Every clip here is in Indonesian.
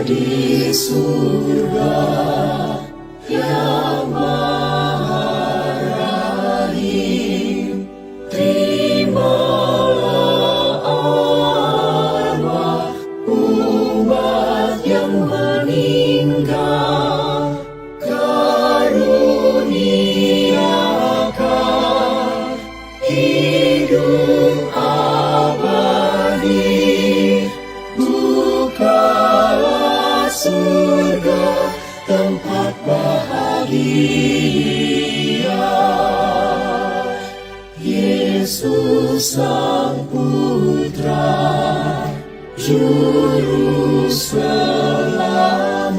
di surga yang maha rahim, terimalah arwah umat yang meninggal, karuniakan hidup abadi, bukalah surga tempat bahagia. Yesus Sang Putra, Juru Selamat,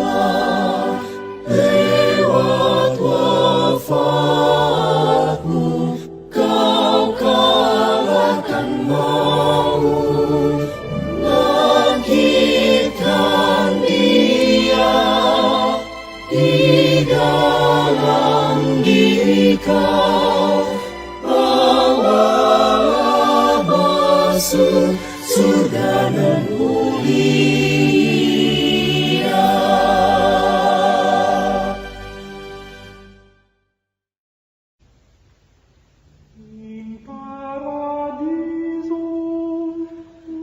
lewat wafatmu Kau kalahkan maut, bangkitkan Dia di dalam diri kau, bawalah masuk surga nan mulia. In paradiso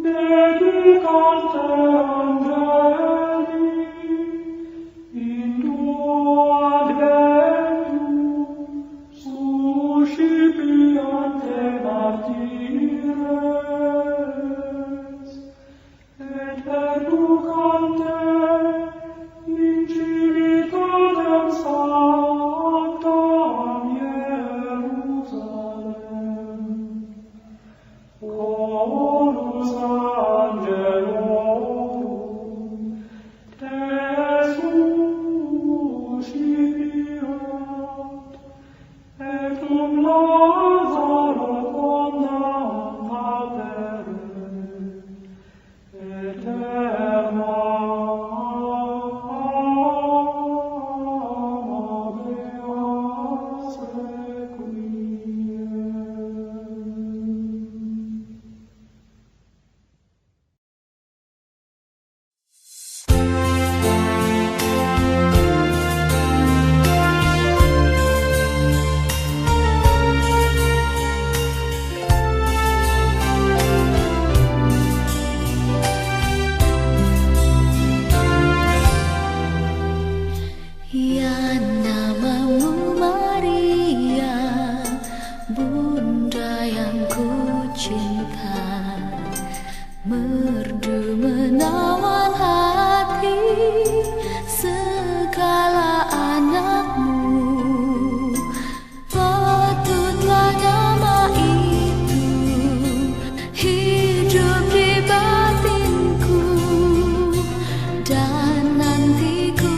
dedicante angeli, in tuo adventum suscipiante martires, et perducante in civitatem sanctam Hierusalem, chorus angelorum te suscipiat, et cum Lazaro quondam habere, eterna habeas requiem. Ya namamu Maria, Bunda yang ku cinta, merdu menawan hati segala anakmu. Patutlah nama itu hidup di batinku, dan nanti ku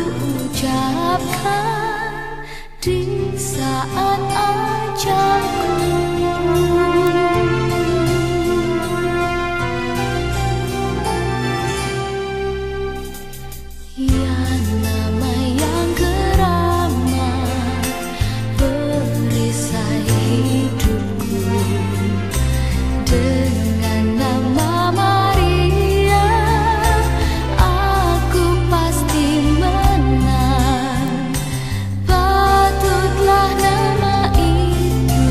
ucapkan di saat ajalku. Ya nama yang keramat, perisai hidupku, dengan nama Maria aku pasti menang. Patutlah nama itu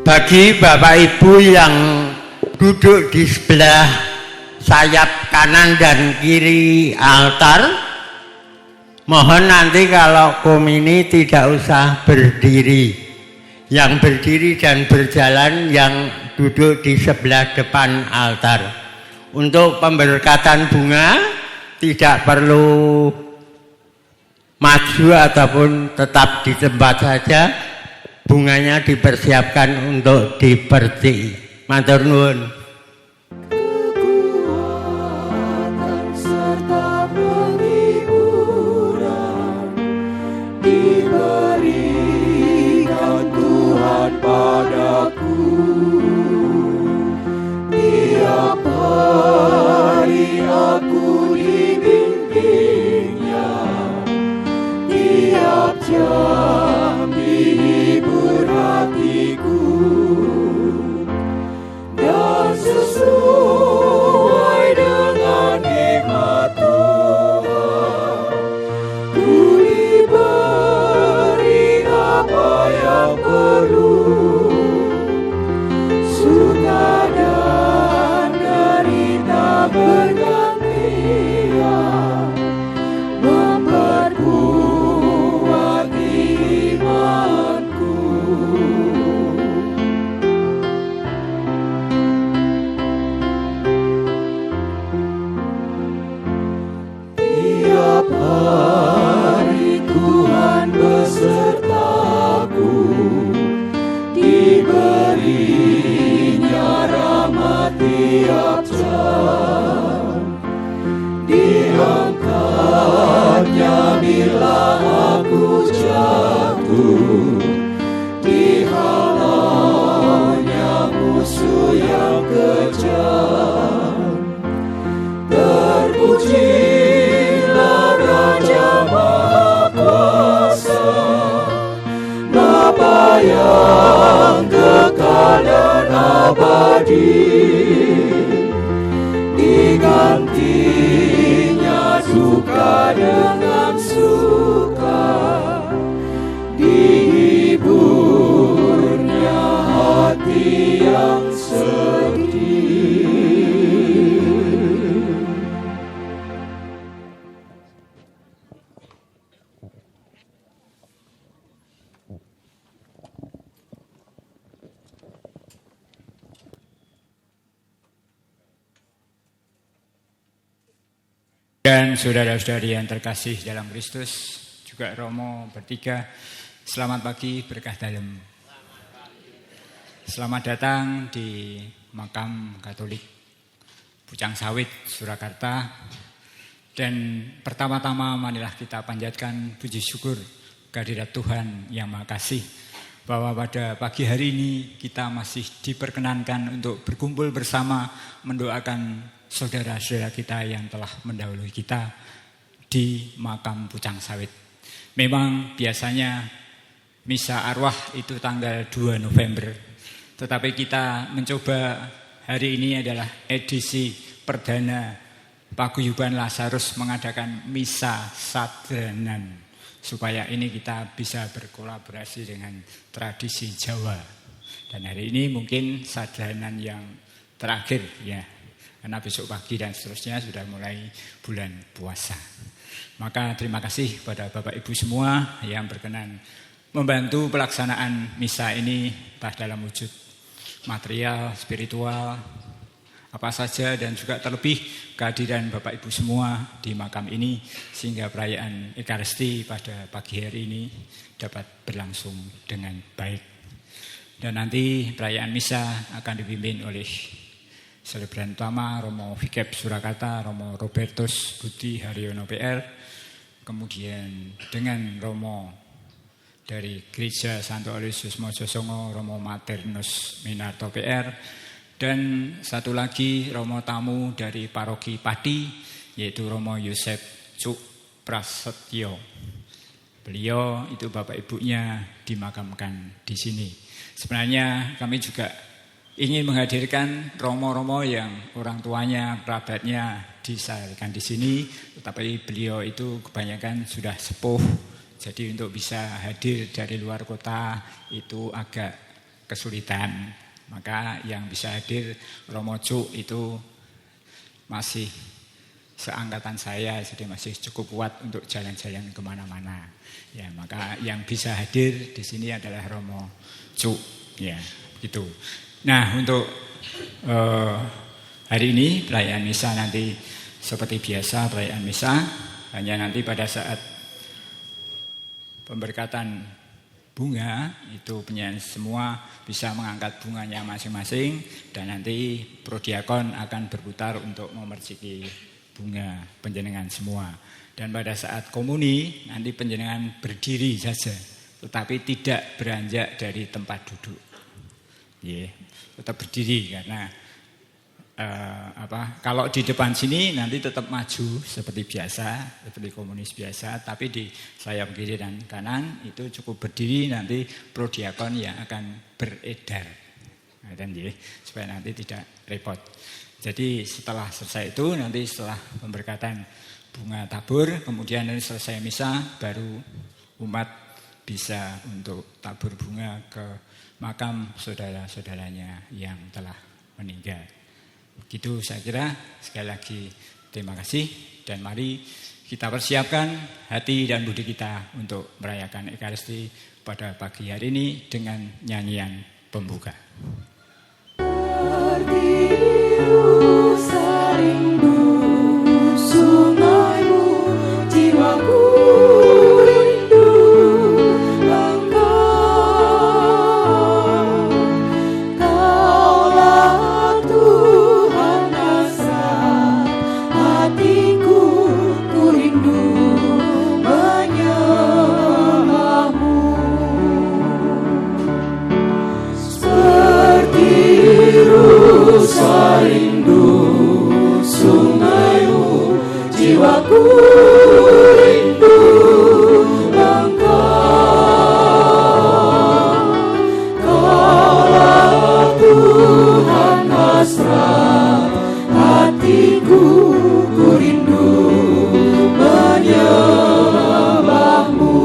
Bagi Bapak Ibu yang duduk di sebelah sayap kanan dan kiri altar, mohon nanti kalau komini tidak usah berdiri. Yang berdiri dan berjalan yang duduk di sebelah depan altar. Untuk pemberkatan bunga tidak perlu maju ataupun tetap di tempat saja. Bunganya dipersiapkan untuk dipercik. Matur nuwun. Kekuatan serta penghiburan diberikan Tuhan padaku. Tiap hari aku dibimbingnya, tiap jam dihibur hatiku, dan sesuai dengan hikmat Tuhan, ku diberi apa yang perlu, suka dan derita bergantian, memperkuat imanku. Tiap hari Tuhan besertaku, diberinya rahmat tiap jam, diangkatnya bila aku jatuh, dihalaunya musuh yang kejam. Terpujilah Raja Maha Kuasa, Bapa yang kekal dan abadi, digantinya suka dengan suka, dihiburnya hati yang sedih. Dan saudara-saudari yang terkasih dalam Kristus, juga Romo bertiga, selamat pagi berkah dalem. Selamat datang di Makam Katolik Pucang Sawit, Surakarta. Dan pertama-tama marilah kita panjatkan puji syukur kehadirat Tuhan yang Maha Kasih, bahwa pada pagi hari ini kita masih diperkenankan untuk berkumpul bersama mendoakan saudara-saudara kita yang telah mendahului kita di Makam Pucang Sawit. Memang biasanya misa arwah itu tanggal 2 November. Tetapi kita mencoba hari ini adalah edisi perdana Paguyuban Lazarus mengadakan misa sadranan, supaya ini kita bisa berkolaborasi dengan tradisi Jawa. Dan hari ini mungkin sadranan yang terakhir ya. karena besok pagi dan seterusnya sudah mulai bulan puasa. Maka terima kasih pada Bapak Ibu semua yang berkenan membantu pelaksanaan misa ini entah dalam wujud material, spiritual, apa saja, dan juga terlebih kehadiran Bapak Ibu semua di makam ini sehingga perayaan Ekaristi pada pagi hari ini dapat berlangsung dengan baik. Dan nanti perayaan misa akan dipimpin oleh selebran utama Romo Vikep Surakarta, Romo Robertus Budi Haryono PR, kemudian dengan Romo dari Gereja Santo Aloysius Mojosongo, Romo Maternus Minarto PR, dan satu lagi Romo tamu dari Paroki Pati, yaitu Romo Yosef Cuk Prasetyo. Beliau itu bapak ibunya dimakamkan di sini. Sebenarnya kami juga ingin menghadirkan romo-romo yang orang tuanya, kerabatnya disalurkan di sini, tetapi beliau itu kebanyakan sudah sepuh. Jadi untuk bisa hadir dari luar kota itu agak kesulitan. Maka yang bisa hadir Romo Cuk itu masih seangkatan saya, jadi masih cukup kuat untuk jalan-jalan kemana-mana. Ya, maka yang bisa hadir di sini adalah Romo Cuk. Ya, gitu. Nah, untuk hari ini perayaan misa nanti seperti biasa perayaan misa, hanya nanti pada saat pemberkatan bunga itu penyanyi semua bisa mengangkat bunganya masing-masing, dan nanti prodiakon akan berputar untuk memerciki bunga penjenengan semua. Dan pada saat komuni nanti penjenengan berdiri saja, tetapi tidak beranjak dari tempat duduk. Ya, tetap berdiri karena kalau di depan sini nanti tetap maju seperti biasa, seperti komunis biasa, tapi di sayap kiri dan kanan itu cukup berdiri, nanti prodiakon yang akan beredar, dan supaya nanti tidak repot. Jadi setelah selesai itu, nanti setelah pemberkatan bunga tabur, kemudian nanti selesai misa, baru umat bisa untuk tabur bunga ke makam saudara-saudaranya yang telah meninggal. Begitu saya kira. Sekali lagi terima kasih, dan mari kita persiapkan hati dan budi kita untuk merayakan Ekaristi pada pagi hari ini dengan nyanyian pembuka. Berdiri serindu sungaimu, jiwaku rindu Engkau. Kaulah Tuhan asal hatiku, ku rindu menyembahmu. Seperti rusa rindu sungaimu, jiwaku rindu Engkau. Kaulah Tuhan hasrat hatiku, ku rindu menyembahmu.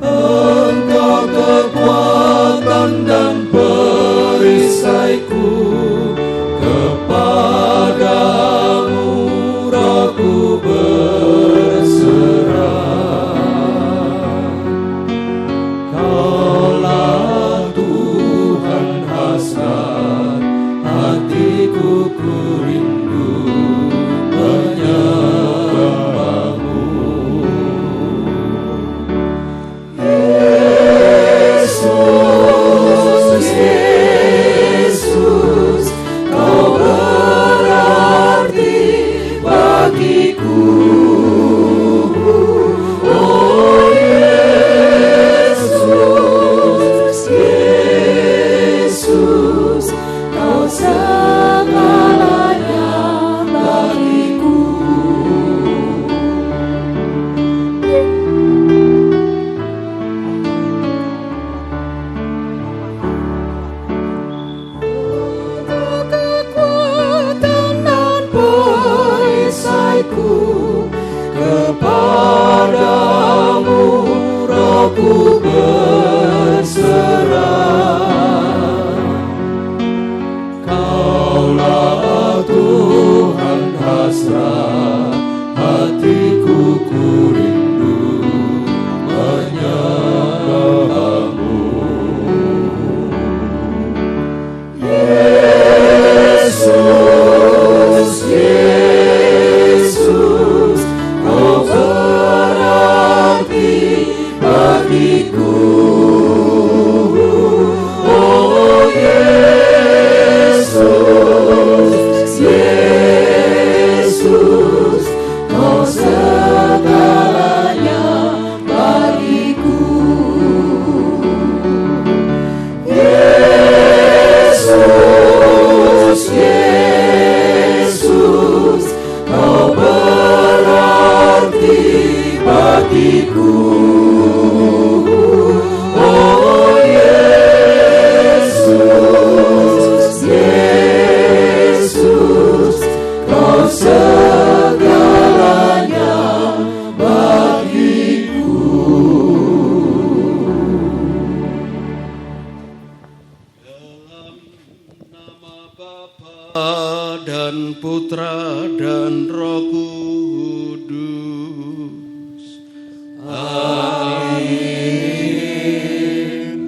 Engkau kekuatan dan perisaiku, kepadamu rohku berserah. Kaulah Tuhan hasrat hatiku, ku rindu menyembahmu. Yesus, Yesus, Kau berarti bagiku. Oh Yesus, Yesus, Kau segalanya bagiku. Kekuatan dan perisaiku, kepadamu rohku berserah. Tuhan, Putra, dan Roh Kudus. Amin.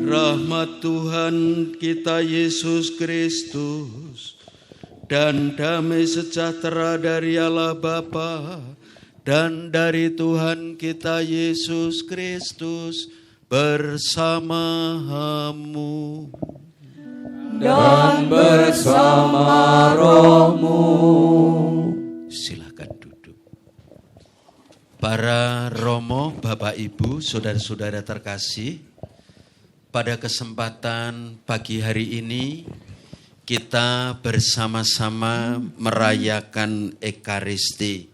Rahmat Tuhan kita Yesus Kristus dan damai sejahtera dari Allah Bapa dan dari Tuhan kita Yesus Kristus bersamamu dan bersama rohmu. Silakan duduk. Para romo, Bapak Ibu, saudara-saudara terkasih, pada kesempatan pagi hari ini kita bersama-sama merayakan Ekaristi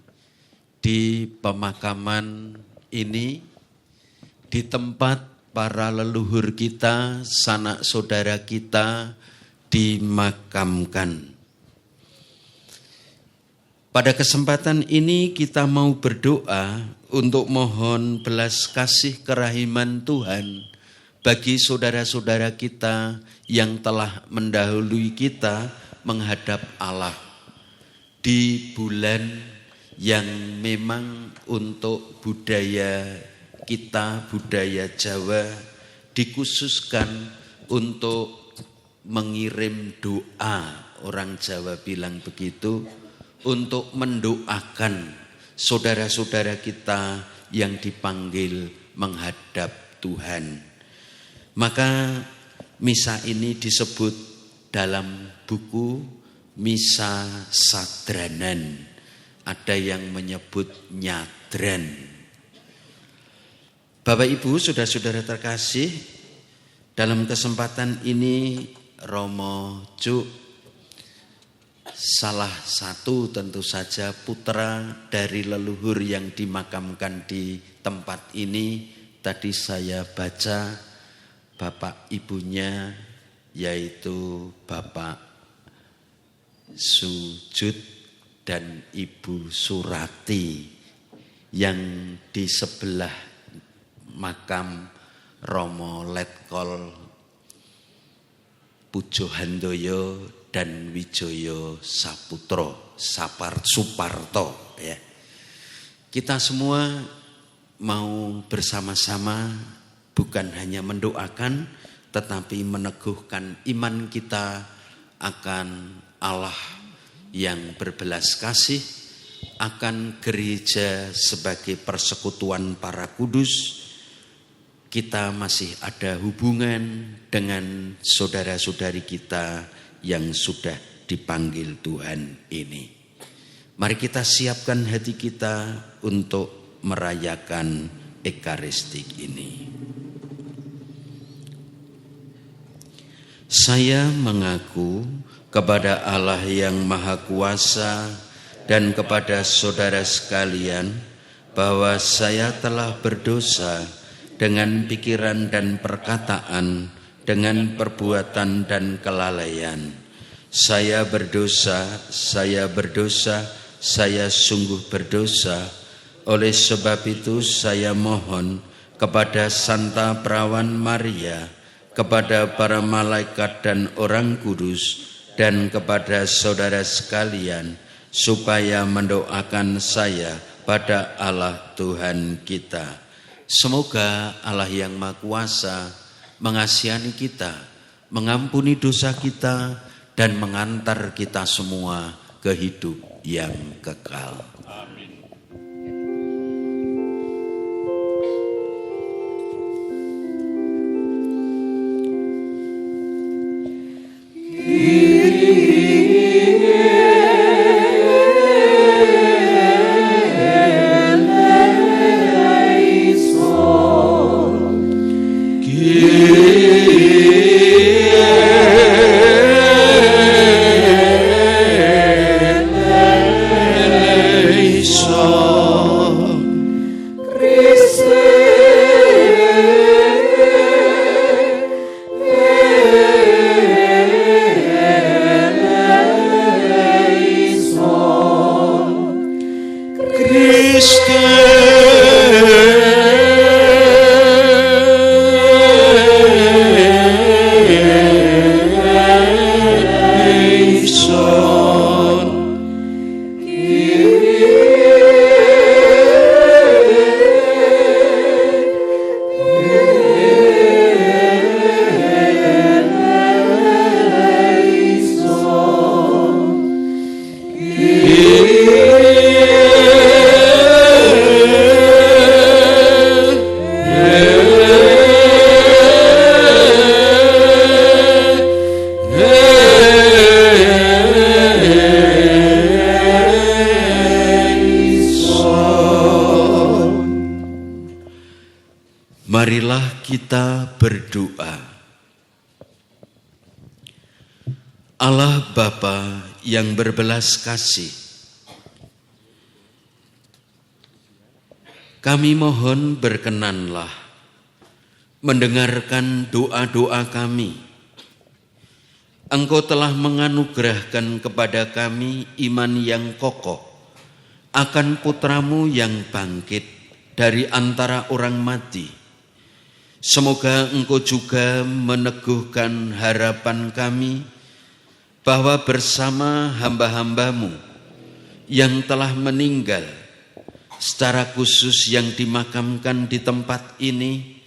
di pemakaman ini, di tempat para leluhur kita, sanak saudara kita dimakamkan. Pada kesempatan ini kita mau berdoa untuk mohon belas kasih kerahiman Tuhan bagi saudara-saudara kita yang telah mendahului kita menghadap Allah di bulan yang memang untuk budaya kita, budaya Jawa, dikhususkan untuk mengirim doa, orang Jawa bilang begitu, untuk mendoakan saudara-saudara kita yang dipanggil menghadap Tuhan. Maka misa ini disebut dalam buku Misa Sadranan. Ada yang menyebut nyadran. Bapak Ibu, saudara-saudara terkasih, dalam kesempatan ini Romo Cuk, salah satu tentu saja putra dari leluhur yang dimakamkan di tempat ini. Tadi saya baca bapak ibunya yaitu Bapak Sujud dan Ibu Surati yang di sebelah makam Romo Letkol Pujo Handoyo dan Wijoyo Saputro Suparto ya. Kita semua mau bersama-sama bukan hanya mendoakan tetapi meneguhkan iman kita akan Allah yang berbelas kasih, akan gereja sebagai persekutuan para kudus. Kita masih ada hubungan dengan saudara-saudari kita yang sudah dipanggil Tuhan ini. Mari kita siapkan hati kita untuk merayakan Ekaristik ini. Saya mengaku kepada Allah yang Maha Kuasa dan kepada saudara sekalian bahwa saya telah berdosa dengan pikiran dan perkataan, dengan perbuatan dan kelalaian. Saya berdosa, saya sungguh berdosa. Oleh sebab itu saya mohon kepada Santa Perawan Maria, kepada para malaikat dan orang kudus, dan kepada saudara sekalian, supaya mendoakan saya pada Allah Tuhan kita. Semoga Allah yang Maha Kuasa mengasihani kita, mengampuni dosa kita, dan mengantar kita semua ke hidup yang kekal. Amin. Marilah kita berdoa. Allah Bapa yang berbelas kasih, kami mohon berkenanlah mendengarkan doa-doa kami. Engkau telah menganugerahkan kepada kami iman yang kokoh akan putra-Mu yang bangkit dari antara orang mati. Semoga Engkau juga meneguhkan harapan kami bahwa bersama hamba-hamba-Mu yang telah meninggal, secara khusus yang dimakamkan di tempat ini,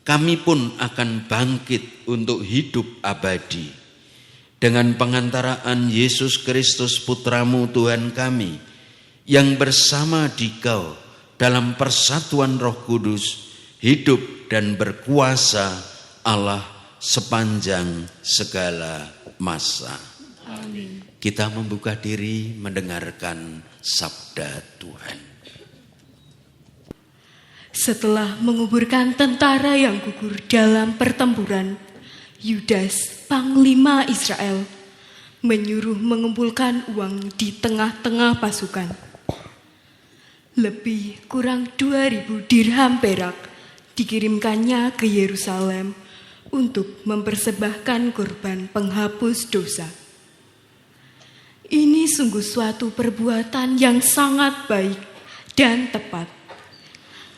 kami pun akan bangkit untuk hidup abadi. Dengan pengantaraan Yesus Kristus Putra-Mu Tuhan kami, yang bersama Dikau dalam persatuan Roh Kudus, hidup dan berkuasa Allah sepanjang segala masa. Amin. Kita membuka diri mendengarkan sabda Tuhan. Setelah menguburkan tentara yang gugur dalam pertempuran, Yudas, panglima Israel, menyuruh mengumpulkan uang di tengah-tengah pasukan. Lebih kurang 2.000 dirham perak dikirimkannya ke Yerusalem untuk mempersembahkan korban penghapus dosa. Ini sungguh suatu perbuatan yang sangat baik dan tepat,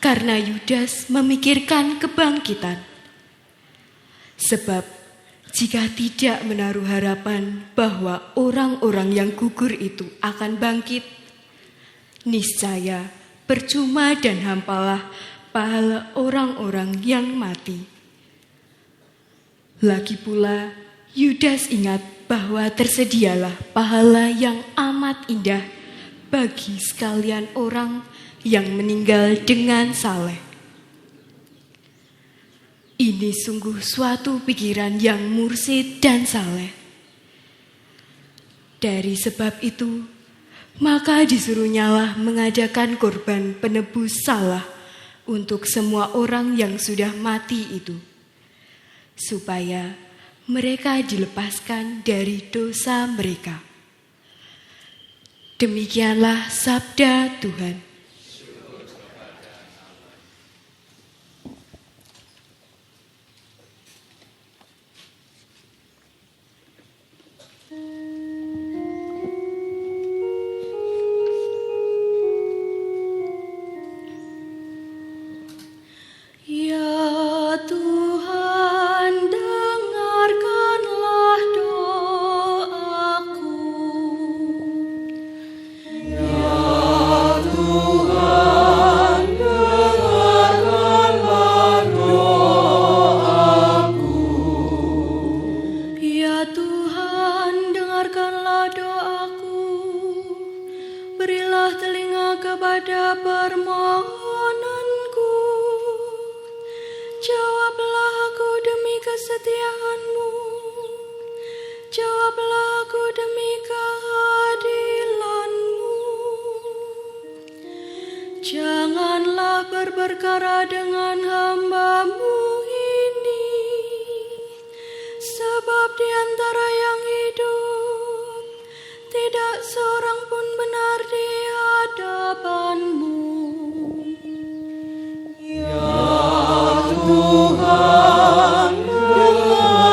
karena Yudas memikirkan kebangkitan. Sebab jika tidak menaruh harapan bahwa orang-orang yang gugur itu akan bangkit, niscaya percuma dan hampalah pahala orang-orang yang mati. Lagi pula, Yudas ingat bahwa tersedialah pahala yang amat indah bagi sekalian orang yang meninggal dengan saleh. Ini sungguh suatu pikiran yang mursyid dan saleh. Dari sebab itu, maka disuruhnyalah mengadakan korban penebus salah untuk semua orang yang sudah mati itu, supaya mereka dilepaskan dari dosa mereka. Demikianlah sabda Tuhan. Ya Tuhan, dengarkanlah doaku. Ya Tuhan, dengarkanlah doaku. Ya Tuhan, dengarkanlah doaku. Berilah telinga kepada permohonanku. Jawablah aku demi kesetiaan-Mu. Jawablah aku demi keadilan-Mu. Janganlah berperkara dengan hamba-Mu ini, sebab di antara yang hidup tidak seorang pun benar di hadapan-Mu. Tuhan, dengarkanlah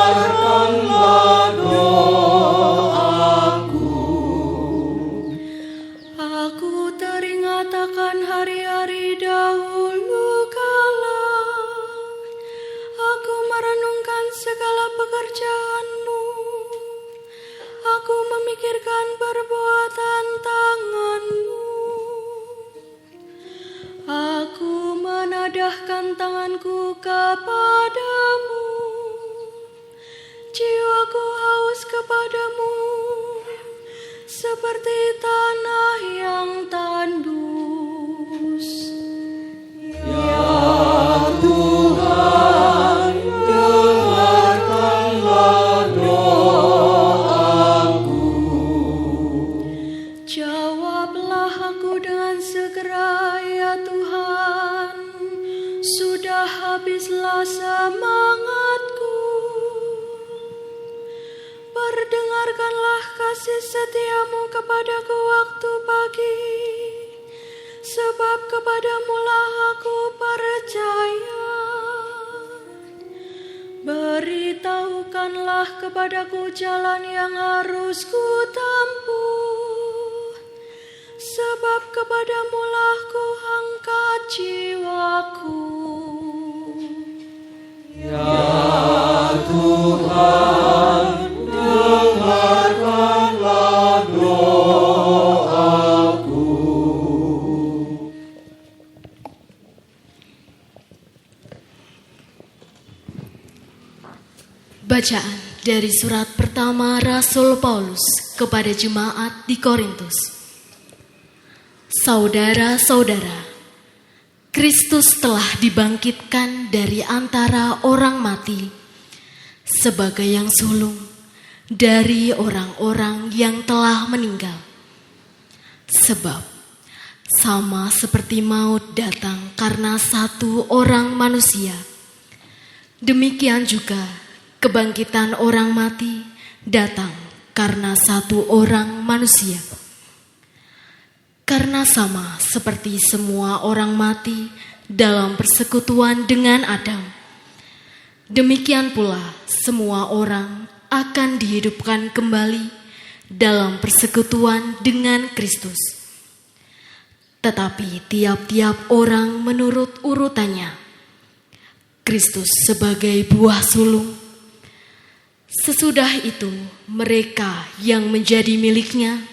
doaku. Aku teringat akan hari-hari dahulu kala. Aku merenungkan segala pekerjaan-Mu. Aku memikirkan perbuatan tangan-Mu. Aku menadahkan tanganku kepadamu. Jiwaku haus kepadamu, seperti tanah Jawablah aku dengan segera, ya Tuhan. Sudah habislah semangatku. Perdengarkanlah kasih setiamu kepadaku waktu pagi, sebab kepadamulah aku percaya. Beritahukanlah kepadaku jalan yang harus ku tempuh, sebab kepadamulah ku angkat jiwaku. Ya Tuhan, dengarkanlah doaku. Bacaan dari surat pertama Rasul Paulus kepada jemaat di Korintus. Saudara-saudara, Kristus telah dibangkitkan dari antara orang mati sebagai yang sulung dari orang-orang yang telah meninggal. Sebab sama seperti maut datang karena satu orang manusia, demikian juga kebangkitan orang mati datang karena satu orang manusia. Karena sama seperti semua orang mati dalam persekutuan dengan Adam, demikian pula semua orang akan dihidupkan kembali dalam persekutuan dengan Kristus. Tetapi tiap-tiap orang menurut urutannya. Kristus sebagai buah sulung, sesudah itu mereka yang menjadi miliknya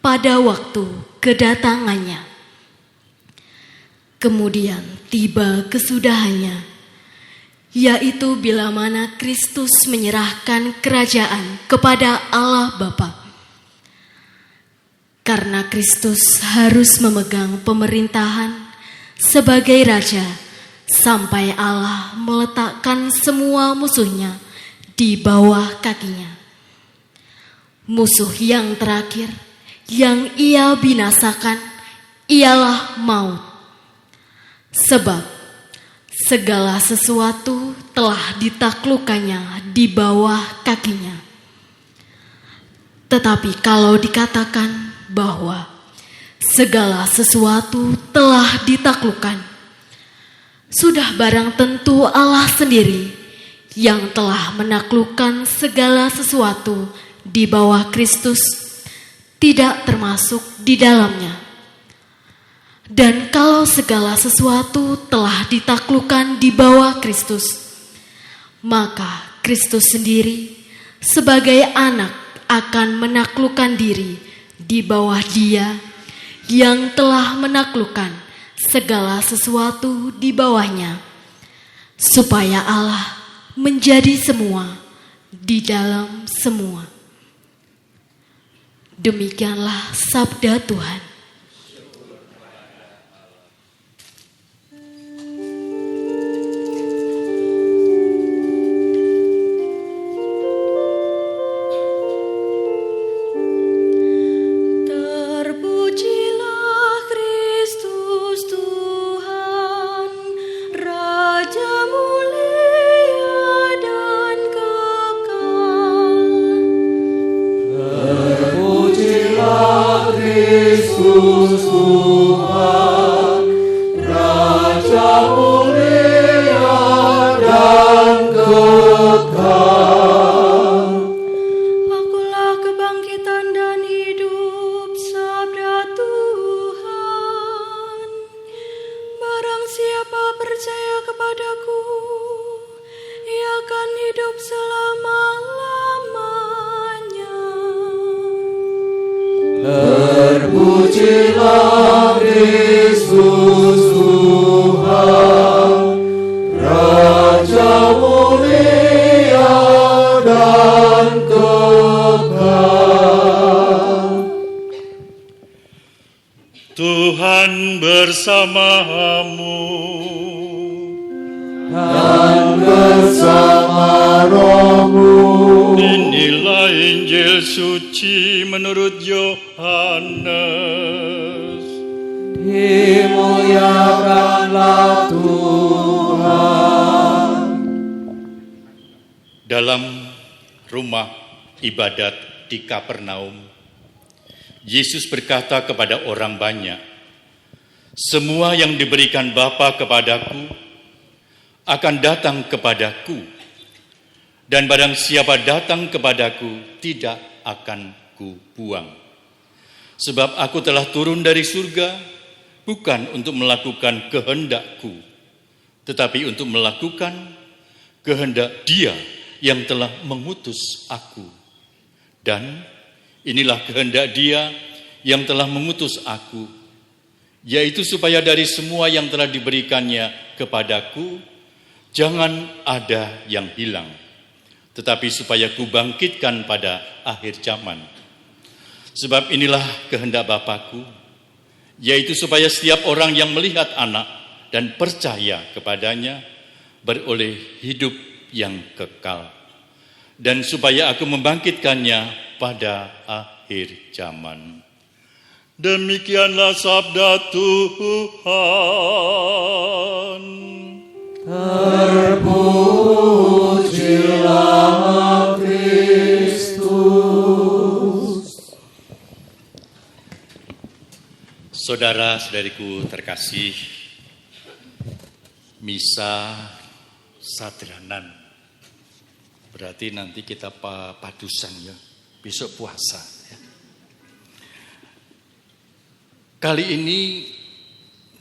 pada waktu kedatangannya. Kemudian tiba kesudahannya, yaitu bila mana Kristus menyerahkan kerajaan kepada Allah Bapa. Karena Kristus harus memegang pemerintahan sebagai Raja sampai Allah meletakkan semua musuhnya di bawah kakinya. Musuh yang terakhir yang ia binasakan ialah maut. Sebab segala sesuatu telah ditaklukkannya di bawah kakinya. Tetapi kalau dikatakan bahwa segala sesuatu telah ditaklukkan, sudah barang tentu Allah sendiri yang telah menaklukkan segala sesuatu di bawah Kristus tidak termasuk di dalamnya. Dan kalau segala sesuatu telah ditaklukkan di bawah Kristus, maka Kristus sendiri sebagai anak akan menaklukkan diri di bawah Dia yang telah menaklukkan segala sesuatu di bawahnya, supaya Allah menjadi semua di dalam semua. Demikianlah sabda Tuhan. Terpujilah Kristus Tuhan, Raja mulia dan kekal. Terpujilah Kristus Tuhan, Raja mulia dan kekal. Akulah kebangkitan dan hidup, sabda Tuhan. Barang siapa percaya kepadaku, ia akan hidup selama-lamanya. Terpujilah Kristus Tuhan, Raja mulia dan kekal. Tuhan bersamamu. Dan bersama rohmu. Inilah Injil suci menurut Yohanes. Dimuliakanlah Tuhan. Dalam rumah ibadat di Kapernaum, Yesus berkata kepada orang banyak, "Semua yang diberikan Bapa kepadaku akan datang kepadaku, dan barang siapa datang kepadaku tidak akan kubuang. Sebab aku telah turun dari surga, bukan untuk melakukan kehendakku, tetapi untuk melakukan kehendak Dia yang telah mengutus aku. Dan inilah kehendak Dia yang telah mengutus aku, yaitu supaya dari semua yang telah diberikannya kepadaku, jangan ada yang hilang, tetapi supaya kubangkitkan pada akhir zaman. Sebab inilah kehendak Bapa-Ku, yaitu supaya setiap orang yang melihat Anak dan percaya kepadanya beroleh hidup yang kekal, dan supaya aku membangkitkannya pada akhir zaman." Demikianlah sabda Tuhan. Terpujilah Kristus. Saudara-saudariku terkasih, misa sadranan. Berarti nanti kita padusan ya, besok puasa. Ya. Kali ini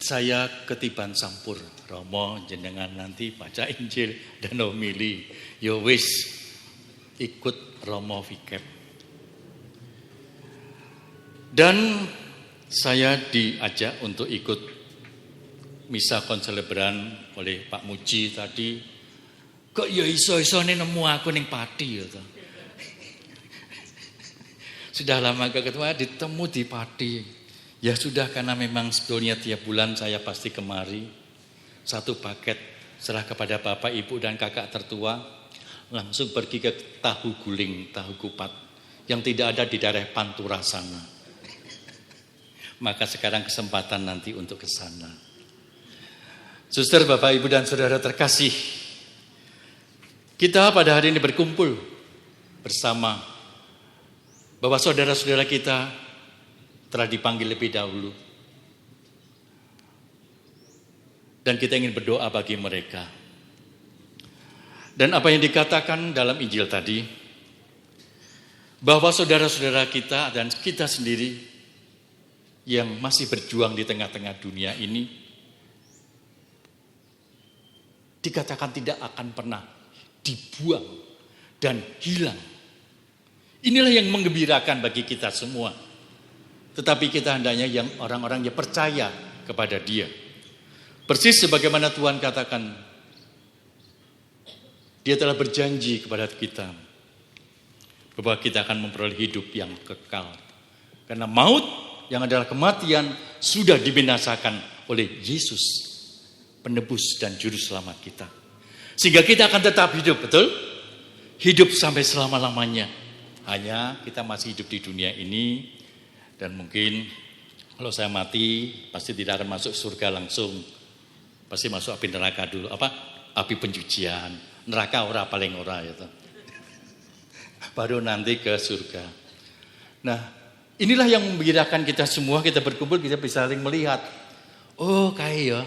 saya ketiban sampur Romo jenengan nanti baca Injil dan homili. Ya wis ikut Romo Vikep. Dan saya diajak untuk ikut misa konselebran oleh Pak Muji tadi. Kok ya iso-isone nemu aku ning Pati ya. Sudah lama gak ketemu, ditemu di Pati. Ya sudah, karena memang sebetulnya tiap bulan saya pasti kemari. Satu paket serah kepada Bapak, Ibu dan kakak tertua. Langsung pergi ke tahu guling, tahu kupat. Yang tidak ada di daerah Pantura sana. Maka sekarang kesempatan nanti untuk ke sana. Suster, Bapak, Ibu dan saudara terkasih, kita pada hari ini berkumpul bersama bahwa saudara-saudara kita telah dipanggil lebih dahulu. Dan kita ingin berdoa bagi mereka. Dan apa yang dikatakan dalam Injil tadi, bahwa saudara-saudara kita dan kita sendiri yang masih berjuang di tengah-tengah dunia ini, dikatakan tidak akan pernah dibuang dan hilang. Inilah yang menggembirakan bagi kita semua. Tetapi kita hendaknya yang orang-orang yang percaya kepada Dia. Persis sebagaimana Tuhan katakan, Dia telah berjanji kepada kita bahwa kita akan memperoleh hidup yang kekal. Karena maut yang adalah kematian sudah dibinasakan oleh Yesus, penebus dan juru selamat kita. Sehingga kita akan tetap hidup, betul? Hidup sampai selama-lamanya. Hanya kita masih hidup di dunia ini. Dan mungkin kalau saya mati, pasti tidak akan masuk surga langsung. Pasti masuk api neraka dulu. Api pencucian. Neraka ora paling ora. Gitu. Baru nanti ke surga. Nah, inilah yang membirakan kita semua. Kita berkumpul, kita bisa saling melihat. Oh, kayak ya.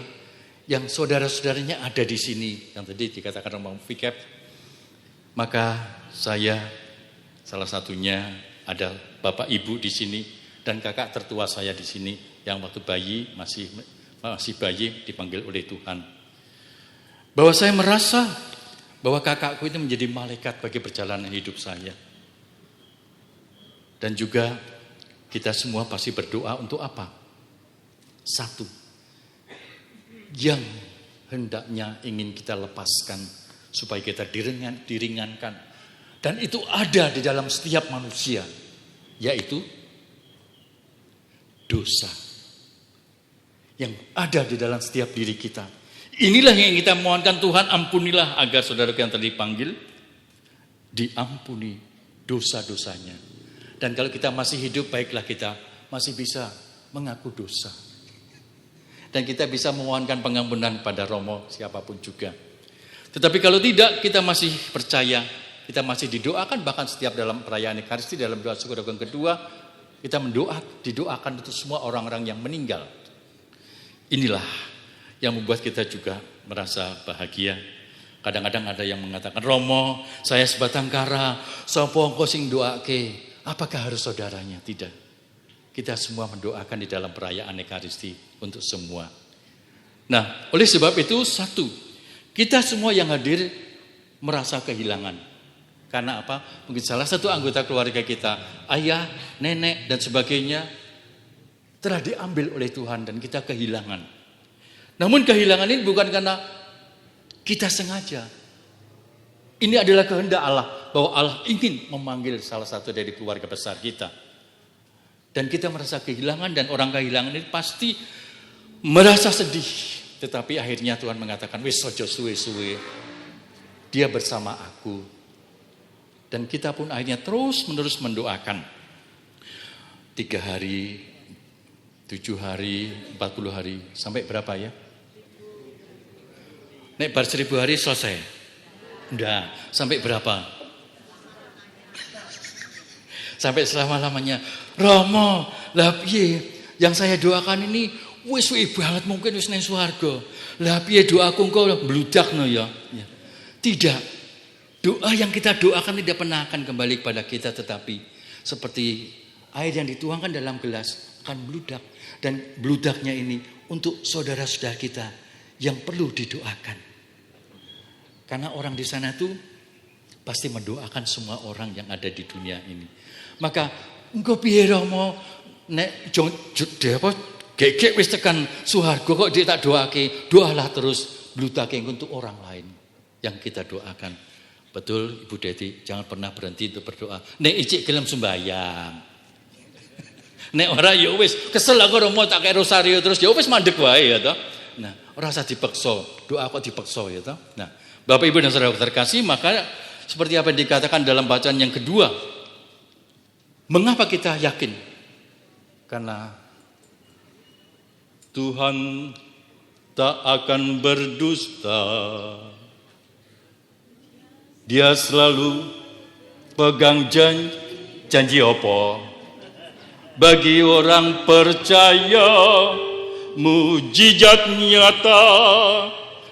Yang saudara-saudaranya ada di sini, yang tadi dikatakan Romo Vikep, maka saya salah satunya ada Bapak Ibu di sini dan kakak tertua saya di sini yang waktu bayi masih bayi dipanggil oleh Tuhan. Bahwa saya merasa bahwa kakakku itu menjadi malaikat bagi perjalanan hidup saya. Dan juga kita semua pasti berdoa untuk apa? Satu, yang hendaknya ingin kita lepaskan supaya kita diringankan. Dan itu ada di dalam setiap manusia, yaitu dosa yang ada di dalam setiap diri kita. Inilah yang kita mohonkan, Tuhan ampunilah agar saudara yang tadi dipanggil diampuni dosa-dosanya. Dan kalau kita masih hidup, baiklah kita masih bisa mengaku dosa. Dan kita bisa memohonkan pengampunan pada Romo siapapun juga. Tetapi kalau tidak, kita masih percaya, kita masih didoakan, bahkan setiap dalam perayaan Ekaristi, dalam doa syukur agung kedua, kita didoakan untuk semua orang-orang yang meninggal. Inilah yang membuat kita juga merasa bahagia. Kadang-kadang ada yang mengatakan, Romo, saya sebatang kara, sapa engko sing doake? Apakah harus saudaranya? Tidak. Kita semua mendoakan di dalam perayaan Ekaristi untuk semua. Nah, oleh sebab itu satu, kita semua yang hadir merasa kehilangan. Karena apa? Mungkin salah satu anggota keluarga kita, ayah, nenek, dan sebagainya, telah diambil oleh Tuhan dan kita kehilangan. Namun kehilangan ini bukan karena kita sengaja. Ini adalah kehendak Allah, bahwa Allah ingin memanggil salah satu dari keluarga besar kita. Dan kita merasa kehilangan, dan orang kehilangan ini pasti merasa sedih. Tetapi akhirnya Tuhan mengatakan, wis ojo suwe-suwe, dia bersama aku. Dan kita pun akhirnya terus-menerus mendoakan. 3 hari, 7 hari, 40 hari, sampai berapa ya? Nek bar 1000 hari selesai. Enggak, sampai berapa? Sampai selama-lamanya. Romo, lah piye yang saya doakan ini wis suwe banget, mungkin wis nang swarga. Lah piye doaku engko bludakno ya? Tidak. Doa yang kita doakan tidak pernah akan kembali kepada kita, tetapi seperti air yang dituangkan dalam gelas akan bludak, dan bludaknya ini untuk saudara-saudara kita yang perlu didoakan. Karena orang di sana tuh pasti mendoakan semua orang yang ada di dunia ini. Maka engko piye Romo nek apa gegek wis tekan suharga kok dia tak doake, doalah terus bludake untuk orang lain yang kita doakan. Betul Ibu Deti, jangan pernah berhenti untuk berdoa. Nek icik gelem sembahyang. Nek ora ya wis kesel aku Romo tak kaya rosario terus ya wis mandek wae ya toh. Nah, ora usah dipaksa, doa kok dipaksa ya toh. Nah, Bapak Ibu dan Saudara terkasih, maka seperti apa yang dikatakan dalam bacaan yang kedua, mengapa kita yakin? Karena Tuhan tak akan berdusta. Dia selalu pegang janji apa? Bagi orang percaya, mujizat nyata.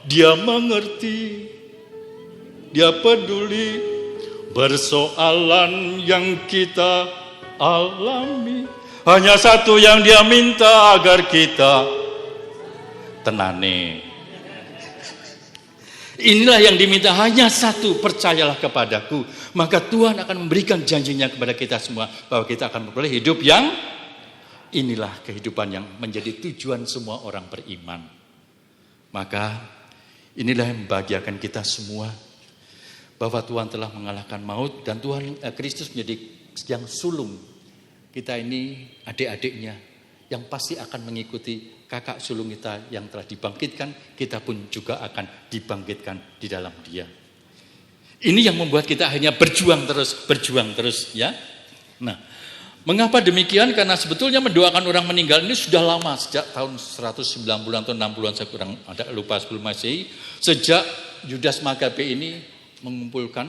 Dia mengerti. Dia peduli persoalan yang kita alami. Hanya satu yang dia minta, agar kita tenane. Inilah yang diminta, hanya satu, percayalah kepadaku. Maka Tuhan akan memberikan janjinya kepada kita semua, bahwa kita akan memperoleh hidup yang inilah kehidupan yang menjadi tujuan semua orang beriman. Maka inilah yang membahagiakan kita semua, bahwa Tuhan telah mengalahkan maut, dan Tuhan Kristus menjadi yang sulung. Kita ini adik-adiknya yang pasti akan mengikuti kakak sulung kita yang telah dibangkitkan, kita pun juga akan dibangkitkan di dalam Dia. Ini yang membuat kita akhirnya berjuang terus ya. Nah, mengapa demikian? Karena sebetulnya mendoakan orang meninggal ini sudah lama, sejak tahun 190-an atau 60-an, saya kurang ada lupa sebelum Masehi, sejak Yudas Magabe ini mengumpulkan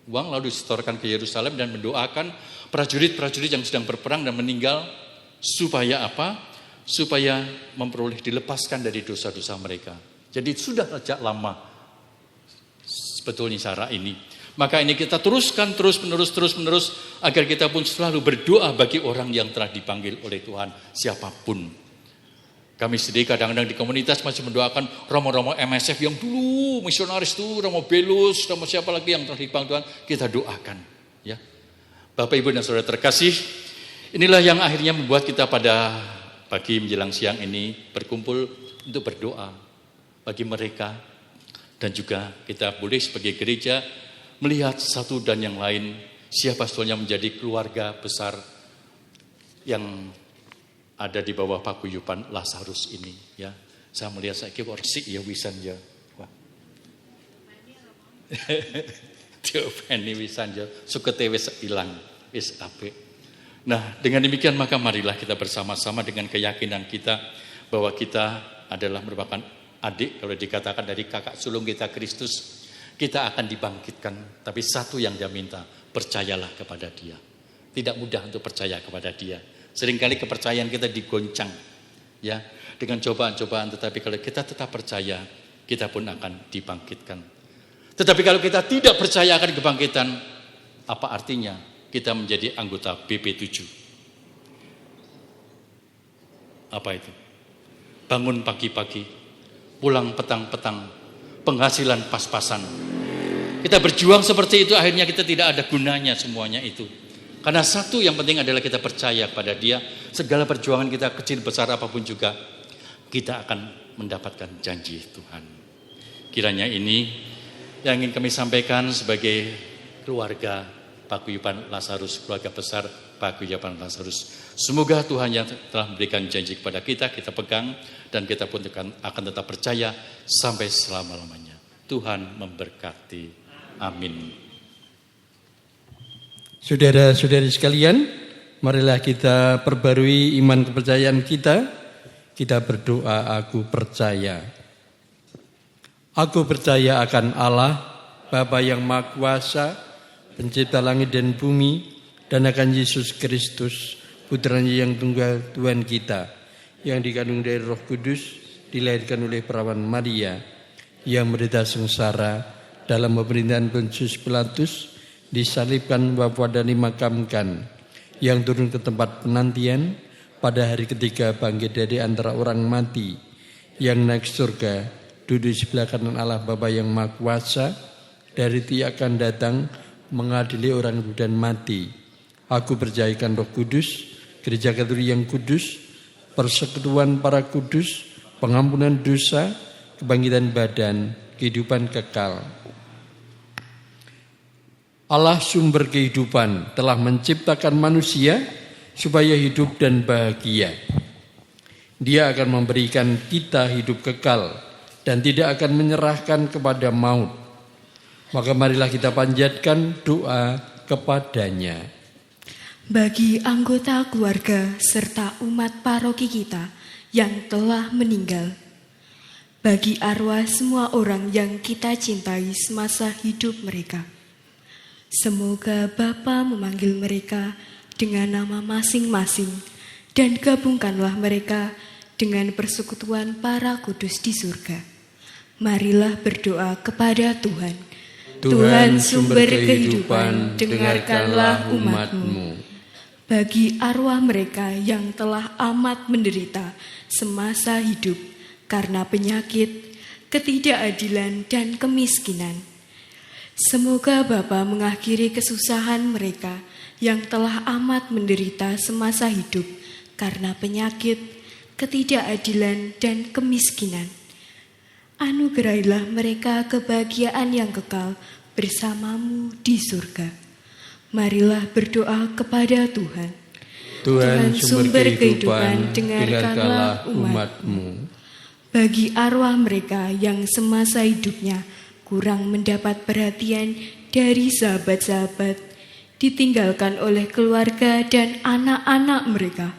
uang lalu disetorkan ke Yerusalem dan mendoakan prajurit-prajurit yang sedang berperang dan meninggal, supaya apa? Supaya memperoleh dilepaskan dari dosa-dosa mereka. Jadi sudah sejak lama sebetulnya cara ini. Maka ini kita teruskan terus menerus agar kita pun selalu berdoa bagi orang yang telah dipanggil oleh Tuhan, siapapun. Kami sendiri kadang-kadang di komunitas masih mendoakan Romo-Romo MSF yang dulu misionaris itu, Romo Belus, Romo siapa lagi yang telah dipanggil Tuhan, kita doakan. Ya, Bapak Ibu dan Saudara terkasih, inilah yang akhirnya membuat kita pada pagi menjelang siang ini berkumpul untuk berdoa bagi mereka, dan juga kita boleh sebagai gereja melihat satu dan yang lain, siapa sebetulnya menjadi keluarga besar yang ada di bawah paguyuban Lazarus ini, ya. Saya melihat saya kira resik ya wisan ya. Wah. diopeni wisanjo sukete wis ilang, wis apik. Nah, dengan demikian maka marilah kita bersama-sama dengan keyakinan kita bahwa kita adalah merupakan adik, kalau dikatakan dari kakak sulung kita Kristus. Kita akan dibangkitkan, tapi satu yang dia minta, percayalah kepada dia. Tidak mudah untuk percaya kepada dia. Seringkali kepercayaan kita digoncang ya dengan cobaan-cobaan, tetapi kalau kita tetap percaya, kita pun akan dibangkitkan. Tetapi kalau kita tidak percaya akan kebangkitan, apa artinya kita menjadi anggota BP7? Apa itu? Bangun pagi-pagi, pulang petang-petang, penghasilan pas-pasan. Kita berjuang seperti itu, akhirnya kita tidak ada gunanya semuanya itu. Karena satu yang penting adalah kita percaya kepada dia. Segala perjuangan kita kecil besar apapun juga, kita akan mendapatkan janji Tuhan. Kiranya ini yang ingin kami sampaikan sebagai keluarga Paguyuban Lazarus, keluarga besar Paguyuban Lazarus. Semoga Tuhan yang telah memberikan janji kepada kita pegang, dan kita pun akan tetap percaya sampai selama-lamanya. Tuhan memberkati. Amin. Saudara-saudari sekalian, marilah kita perbarui iman kepercayaan kita. Kita berdoa, aku percaya. Aku percaya akan Allah, Bapa yang Maha Kuasa, pencipta langit dan bumi, dan akan Yesus Kristus, putranya yang tunggal Tuhan kita, yang dikandung dari Roh Kudus, dilahirkan oleh perawan Maria, yang menderita sengsara dalam pemerintahan Pontius Pilatus, disalibkan, wafat dan dimakamkan, yang turun ke tempat penantian, pada hari ketiga bangkit dari antara orang mati, yang naik surga, duduk di sebelah kanan Allah Bapa yang Maha Kuasa, dari itu akan datang mengadili orang hidup dan mati. Aku percayakan Roh Kudus, Gereja Katolik yang kudus, persekutuan para kudus, pengampunan dosa, kebangkitan badan, kehidupan kekal. Allah sumber kehidupan telah menciptakan manusia supaya hidup dan bahagia. Dia akan memberikan kita hidup kekal dan tidak akan menyerahkan kepada maut. Maka marilah kita panjatkan doa kepadanya. Bagi anggota keluarga serta umat paroki kita yang telah meninggal, bagi arwah semua orang yang kita cintai semasa hidup mereka, semoga Bapa memanggil mereka dengan nama masing-masing dan gabungkanlah mereka dengan persekutuan para kudus di surga. Marilah berdoa kepada Tuhan. Tuhan sumber kehidupan, dengarkanlah umat-Mu. Bagi arwah mereka yang telah amat menderita semasa hidup karena penyakit, ketidakadilan, dan kemiskinan, semoga Bapa mengakhiri kesusahan mereka yang telah amat menderita semasa hidup karena penyakit, ketidakadilan, dan kemiskinan. Anugerahilah mereka kebahagiaan yang kekal bersama-Mu di surga. Marilah berdoa kepada Tuhan. Tuhan sumber kehidupan, dengarkanlah umat-Mu. Bagi arwah mereka yang semasa hidupnya kurang mendapat perhatian dari sahabat-sahabat, ditinggalkan oleh keluarga dan anak-anak mereka,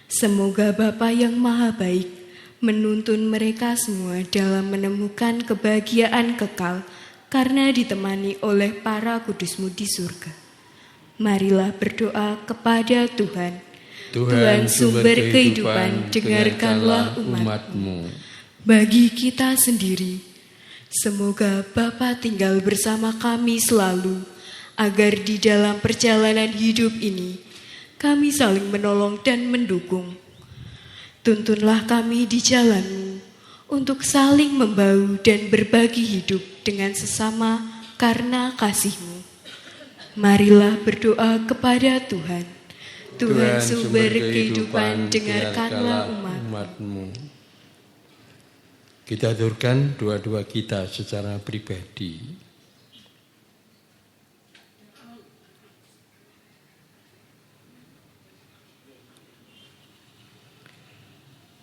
semoga Bapa yang Maha Baik menuntun mereka semua dalam menemukan kebahagiaan kekal karena ditemani oleh para kudus-Mu di surga. Marilah berdoa kepada Tuhan. Tuhan sumber kehidupan, dengarkanlah umat-Mu. Bagi kita sendiri, semoga Bapa tinggal bersama kami selalu, agar di dalam perjalanan hidup ini, kami saling menolong dan mendukung. Tuntunlah kami di jalan-Mu, untuk saling membaur dan berbagi hidup dengan sesama karena kasih-Mu. Marilah berdoa kepada Tuhan. Tuhan sumber kehidupan, dengarkanlah umat-Mu. Kita aturkan doa-doa kita secara pribadi.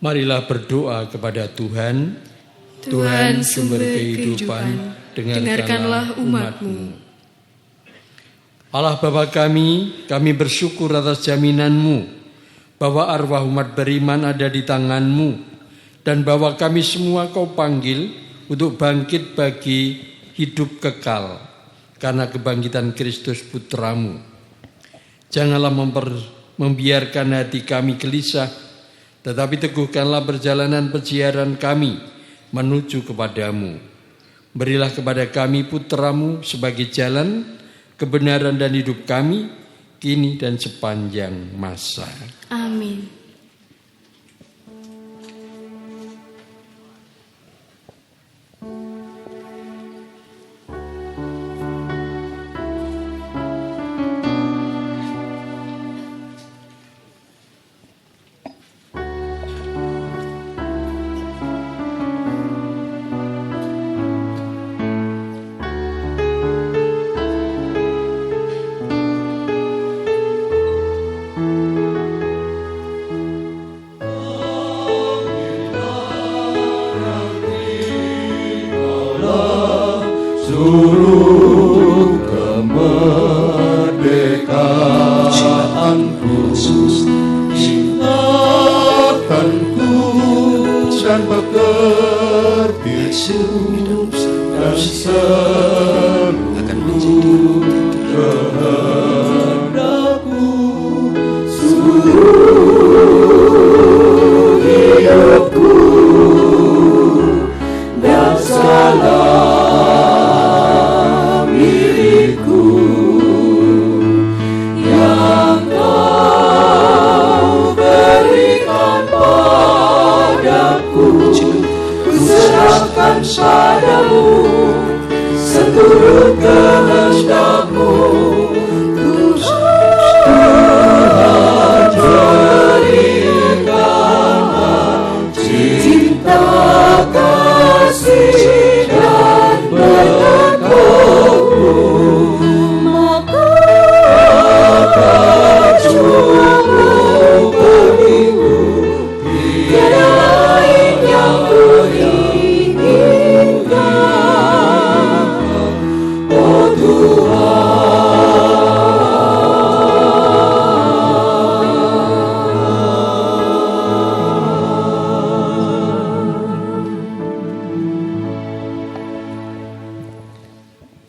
Marilah berdoa kepada Tuhan. Tuhan sumber kehidupan, dengarkanlah umat-Mu. Allah Bapa kami bersyukur atas jaminan-Mu bahwa arwah umat beriman ada di tangan-Mu dan bahwa kami semua Kau panggil untuk bangkit bagi hidup kekal karena kebangkitan Kristus Putra-Mu. Janganlah membiarkan hati kami gelisah, tetapi teguhkanlah perjalanan peziaran kami menuju kepadamu. Berilah kepada kami Putra-Mu sebagai jalan, kebenaran dan hidup kami, kini dan sepanjang masa. Amin.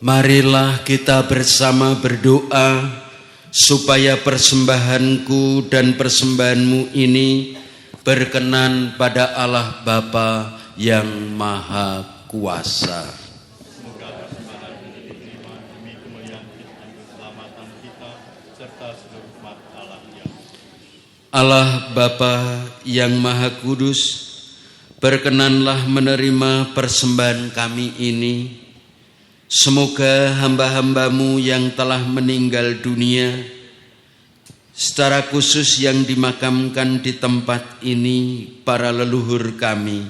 Marilah kita bersama berdoa supaya persembahanku dan persembahanmu ini berkenan pada Allah Bapa yang Maha Kuasa. Semoga persembahan ini diterima demi kemuliaan dan keselamatan kita serta seluruh umat Allah yang Allah Bapa yang Maha Kudus, berkenanlah menerima persembahan kami ini. Semoga hamba-hambamu yang telah meninggal dunia, secara khusus yang dimakamkan di tempat ini, para leluhur kami,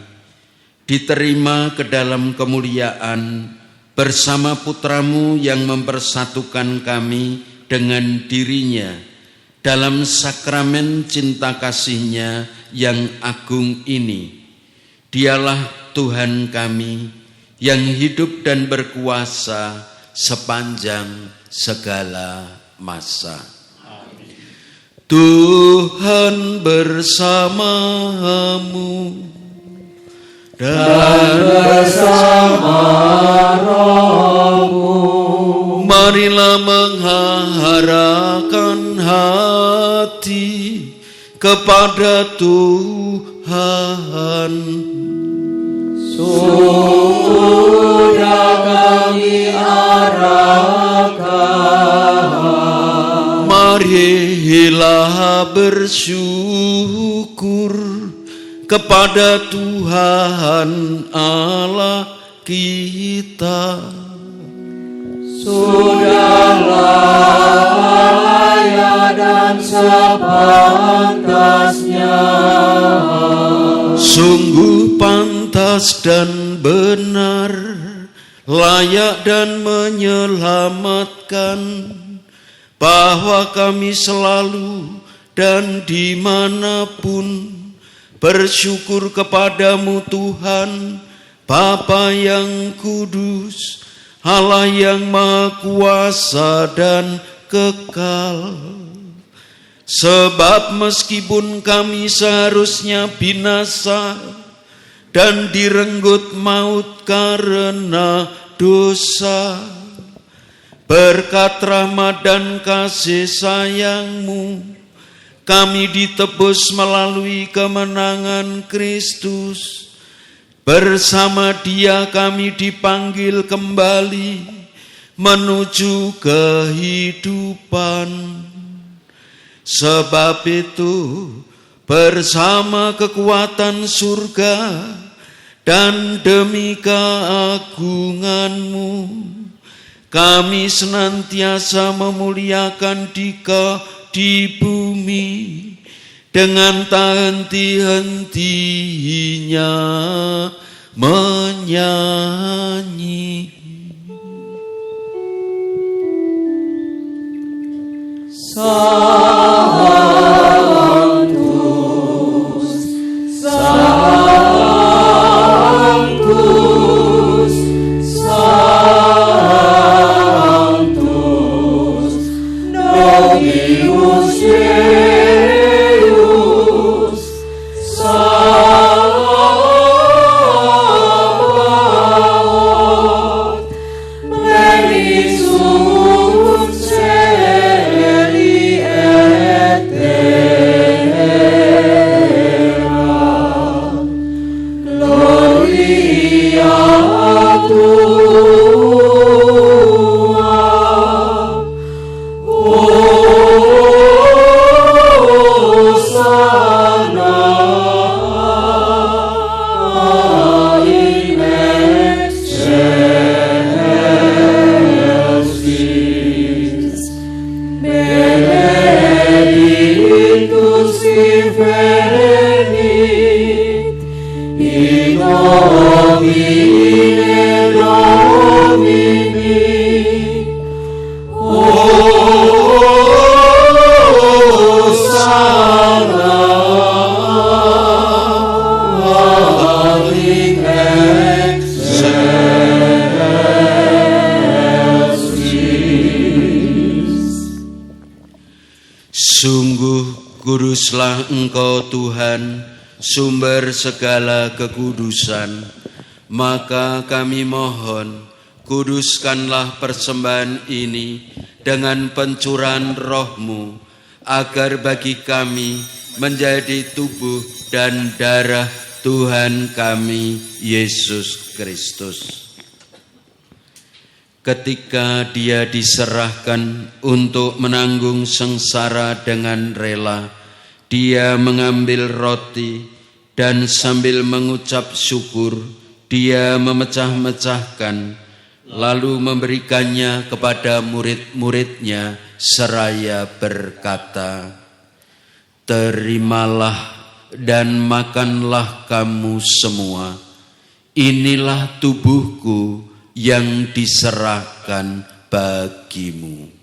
diterima ke dalam kemuliaan bersama Putramu yang mempersatukan kami dengan dirinya dalam sakramen cinta kasih-Nya yang agung ini. Dialah Tuhan kami yang hidup dan berkuasa sepanjang segala masa. Amin. Tuhan bersamamu dan bersama rohmu. Marilah mengharapkan hati kepada Tuhan. Sudah kami arahkan. Marilah bersyukur kepada Tuhan Allah kita. Sudahlah layak dan sepantasnya. Sungguh pantas dan benar, layak dan menyelamatkan, bahwa kami selalu dan dimanapun bersyukur kepadamu Tuhan, Bapa yang kudus, Allah yang Maha Kuasa dan kekal. Sebab meskipun kami seharusnya binasa dan direnggut maut karena dosa, berkat rahmat dan kasih sayang-Mu, kami ditebus melalui kemenangan Kristus. Bersama Dia kami dipanggil kembali menuju kehidupan. Sebab itu, bersama kekuatan surga dan demi keagungan-Mu, kami senantiasa memuliakan Dikau di bumi dengan tak henti-hentinya menyanyi. Sanctus, Sanctus, Sanctus, Dominus Deus, Sabaoth, benedictus celi et terra, gloria tua, Hosanna in excelsis, benedictus venit in nomine Domini, Hosanna in excelsis. Sungguh kuduslah Engkau Tuhan, sumber segala kekudusan. Maka kami mohon, kuduskanlah persembahan ini dengan pencurahan Roh-Mu, agar bagi kami menjadi tubuh dan darah Tuhan kami Yesus Kristus. Ketika Dia diserahkan untuk menanggung sengsara dengan rela, Dia mengambil roti dan sambil mengucap syukur, Dia memecah-mecahkan, lalu memberikannya kepada murid-muridnya seraya berkata, "Terimalah dan makanlah kamu semua. Inilah tubuhku yang diserahkan bagimu."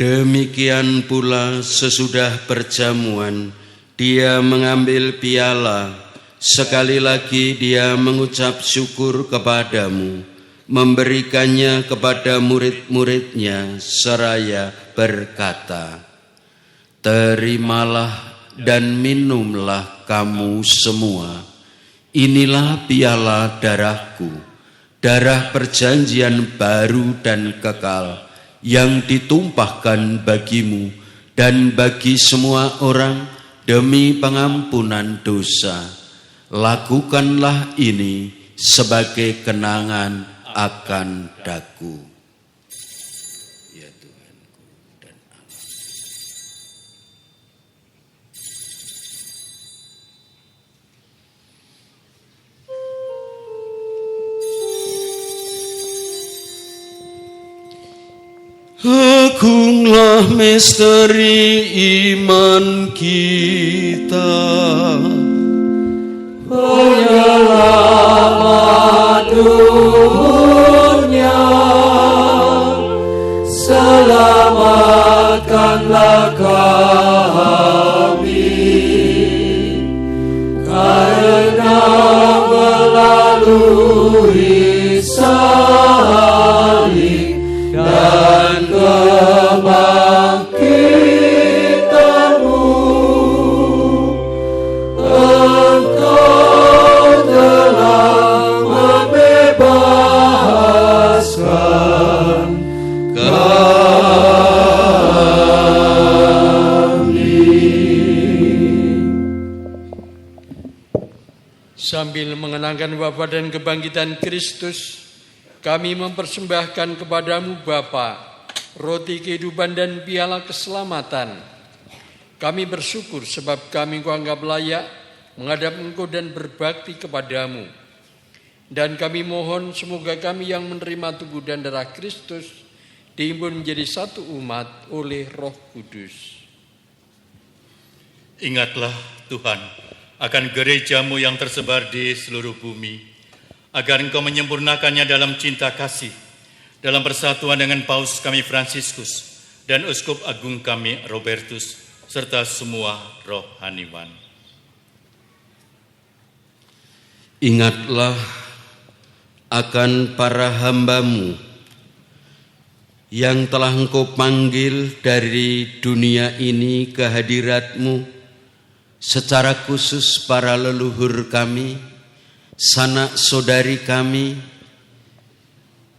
Demikian pula sesudah perjamuan, Dia mengambil piala. Sekali lagi Dia mengucap syukur kepadamu, memberikannya kepada murid-muridnya seraya berkata, "Terimalah dan minumlah kamu semua. Inilah piala darahku, darah perjanjian baru dan kekal, yang ditumpahkan bagimu dan bagi semua orang demi pengampunan dosa. Lakukanlah ini sebagai kenangan akan daku." Ya Tuhanku dan Allah. Agunglah misteri iman kita. penyelamat dunia, selamatkanlah kami, karena melalui salib dan kebangkitan-Mu, Engkau telah membebaskan Sambil mengenangkan wafat dan kebangkitan Kristus, kami mempersembahkan kepadamu Bapa, roti kehidupan dan piala keselamatan. Kami bersyukur sebab kami Engkau anggap layak menghadap Engkau dan berbakti kepadamu. Dan kami mohon semoga kami yang menerima tubuh dan darah Kristus dihimpun menjadi satu umat oleh Roh Kudus. Ingatlah Tuhan akan gereja-Mu yang tersebar di seluruh bumi, agar Engkau menyempurnakannya dalam cinta kasih, dalam persatuan dengan Paus kami Fransiskus dan Uskup Agung kami Robertus, serta semua rohaniwan. Ingatlah akan para hamba-Mu yang telah Engkau panggil dari dunia ini ke hadirat-Mu, secara khusus para leluhur kami, sanak saudari kami,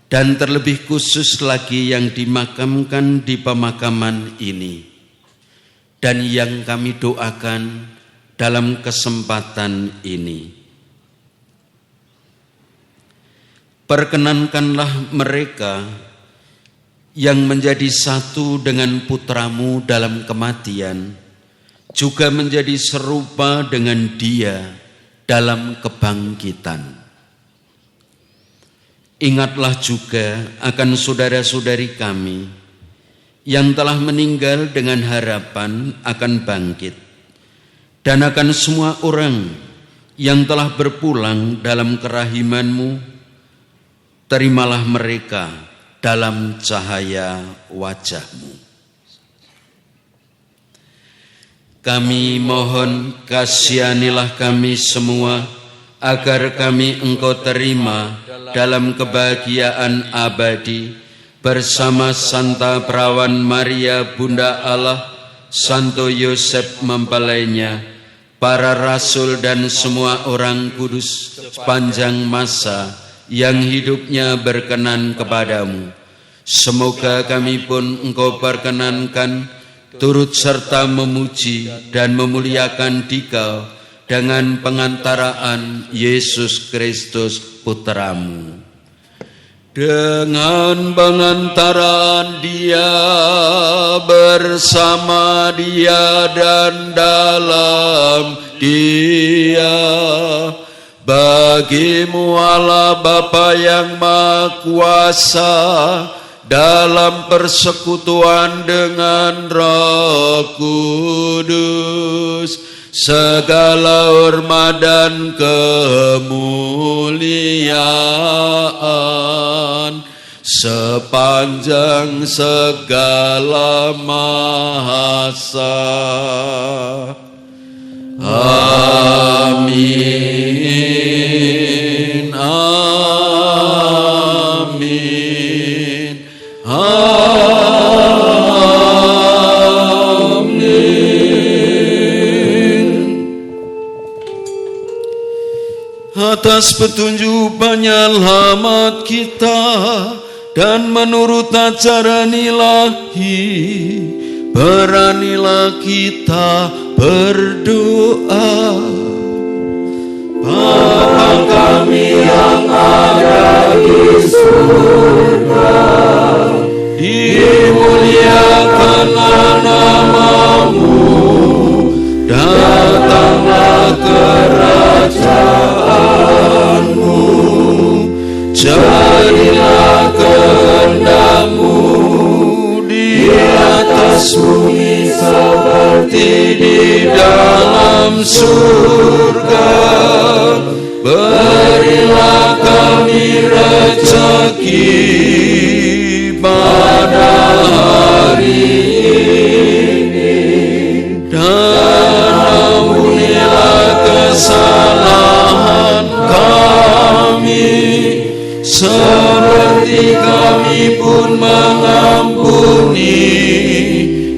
dan terlebih khusus lagi yang dimakamkan di pemakaman ini, dan yang kami doakan dalam kesempatan ini. Perkenankanlah mereka yang menjadi satu dengan putra-Mu dalam kematian, juga menjadi serupa dengan Dia dalam kebangkitan. Ingatlah juga akan saudara-saudari kami yang telah meninggal dengan harapan akan bangkit, dan akan semua orang yang telah berpulang dalam kerahiman-Mu. Terimalah mereka dalam cahaya wajah-Mu. Kami mohon kasihanilah kami semua, agar kami Engkau terima dalam kebahagiaan abadi bersama Santa Perawan Maria Bunda Allah, Santo Yosef mempelainya, para rasul dan semua orang kudus sepanjang masa yang hidupnya berkenan kepadamu. Semoga kami pun Engkau perkenankan turut serta memuji dan memuliakan Dikau dengan pengantaraan Yesus Kristus Putra-Mu. Dengan pengantaraan Dia, bersama Dia dan dalam Dia, bagi-Mu Allah Bapa yang Maha Kuasa, dalam persekutuan dengan Roh Kudus, segala hormat dan kemuliaan sepanjang segala masa. Amin. Amin. Atas petunjuk penyelamat kita dan menurut ajaran ilahi, beranilah kita berdoa. Bapa kami yang ada di surga, dimuliakanlah nama-Mu, datanglah kerajaan-Mu, jadilah kehendak-Mu di atas bumi seperti di dalam surga. Berilah kami rezeki pada hari ini, dan ampunilah kesalahan kami, seperti kami pun mengampuni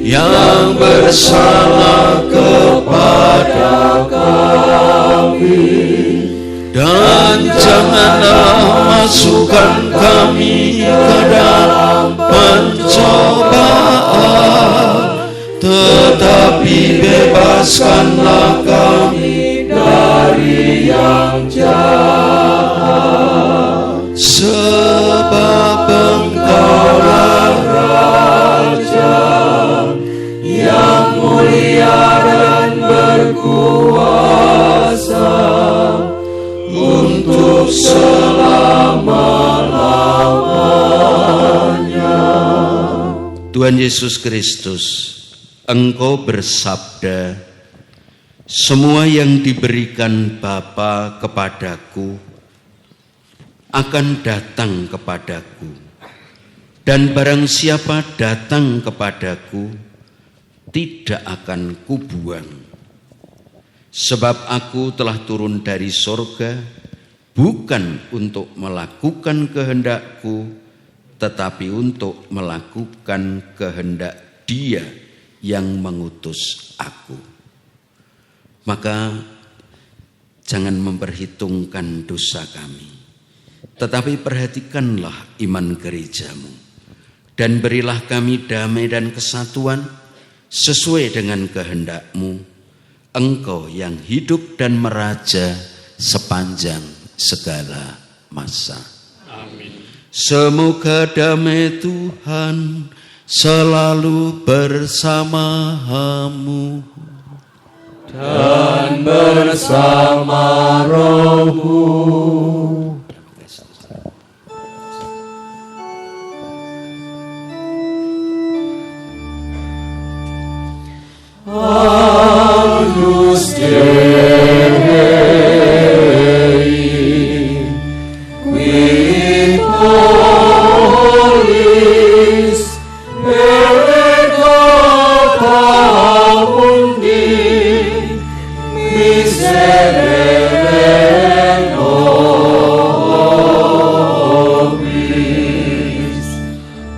yang bersalah kepada kami. Dan janganlah masukkan kami ke dalam pencobaan, tetapi bebaskanlah kami dari yang jahat. Sebab Engkaulah Raja yang mulia dan berkuasa untuk selama-lamanya. Tuhan Yesus Kristus, Engkau bersabda, semua yang diberikan Bapa kepadaku akan datang kepadaku, dan barang siapa datang kepadaku tidak akan kubuang. Sebab aku telah turun dari sorga, bukan untuk melakukan kehendakku, tetapi untuk melakukan kehendak Dia yang mengutus aku. Maka jangan memperhitungkan dosa kami, tetapi perhatikanlah iman gerejamu, dan berilah kami damai dan kesatuan sesuai dengan kehendak-Mu, Engkau yang hidup dan meraja sepanjang segala masa. Amin. Semoga damai Tuhan selalu bersamamu dan bersama rohmu. Agnus Dei, qui tollis peccata mundi, miserere nobis.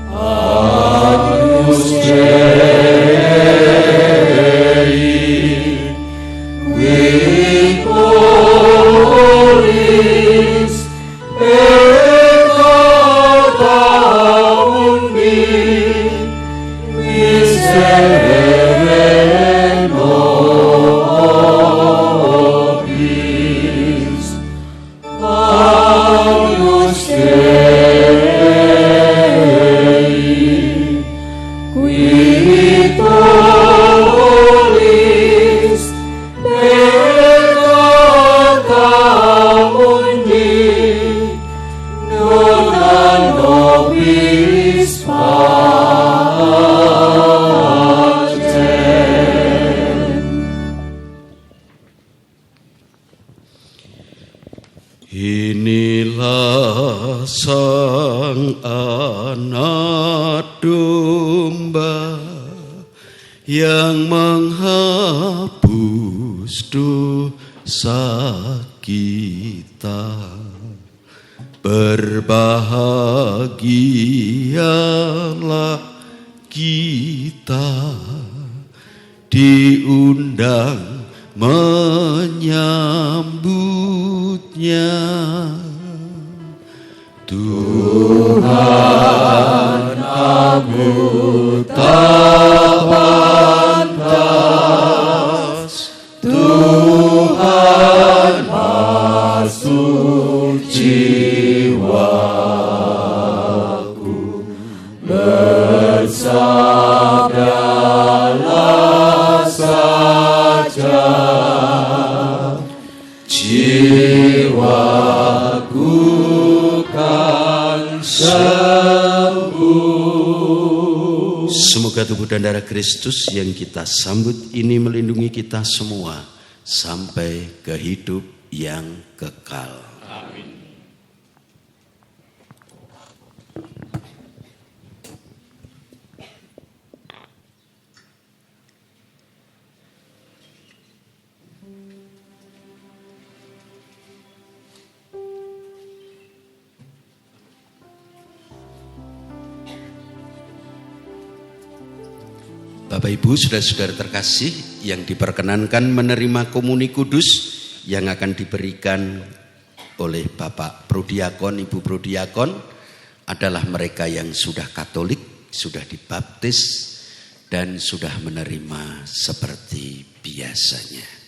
Agnus Dei, inilah sang anak domba yang menghapus dosa kita. Berbahagialah kita diundang menyambutnya. Tuhan kamu tak pantas, Tuhan masuk jiwaku, bersabdalah saja, jiwaku kan sembuh. Semoga tubuh dan darah Kristus yang kita sambut ini melindungi kita semua sampai ke hidup yang kekal. Amin. Bapak Ibu, saudara-saudara terkasih yang diperkenankan menerima komuni kudus yang akan diberikan oleh Bapak Prodiakon, Ibu Prodiakon adalah mereka yang sudah Katolik, sudah dibaptis dan sudah menerima seperti biasanya.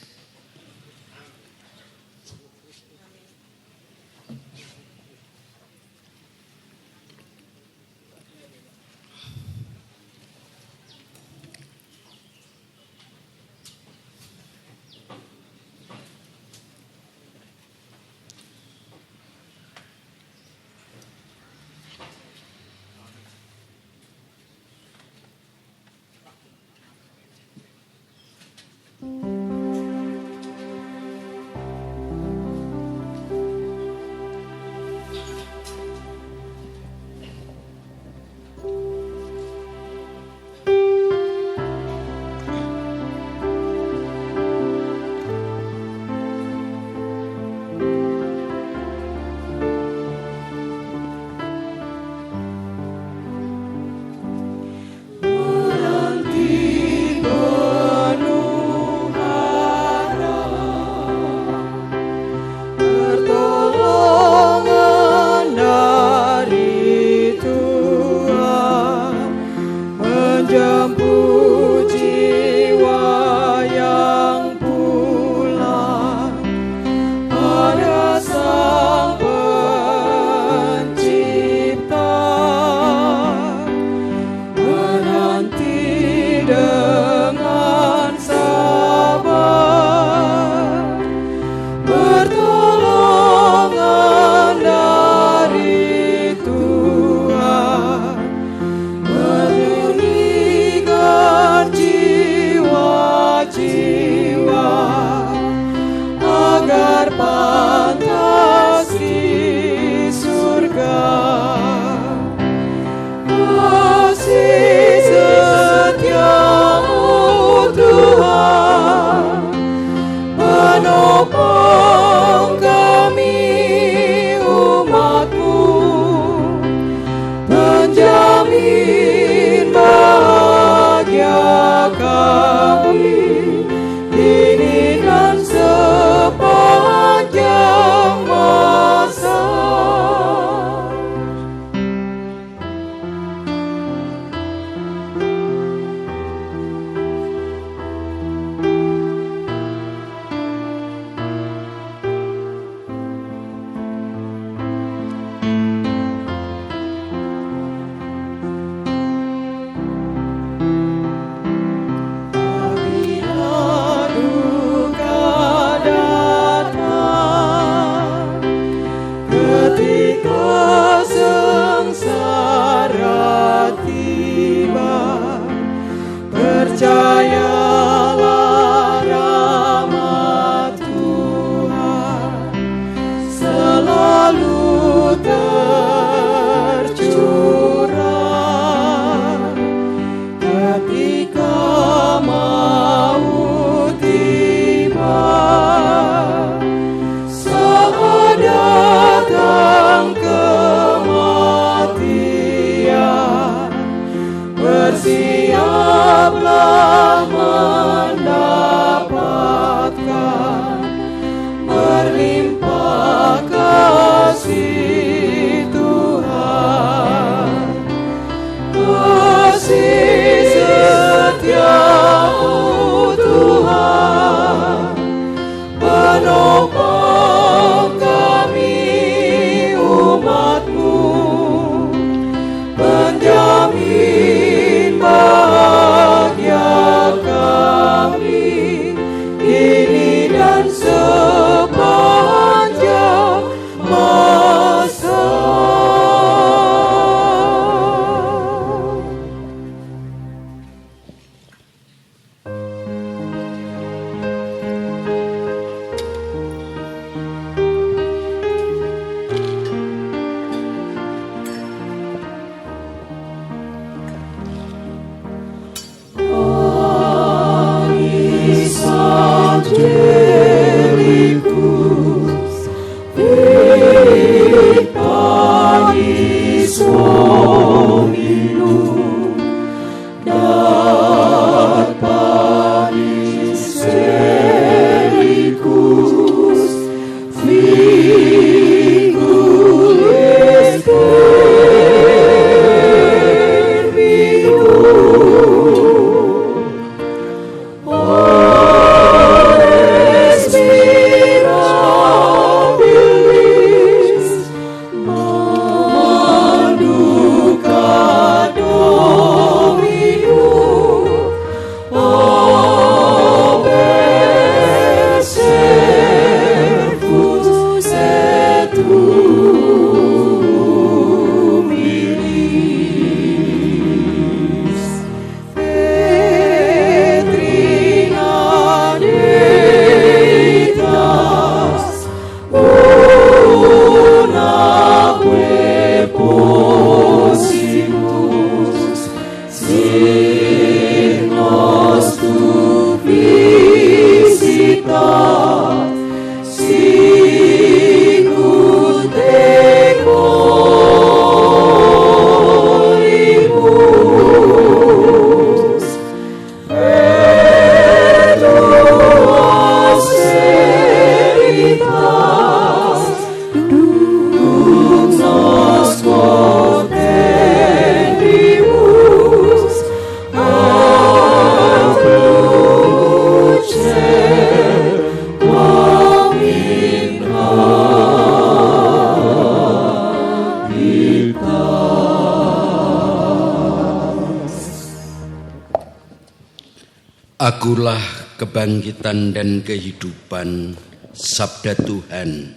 Akulah kebangkitan dan kehidupan, sabda Tuhan.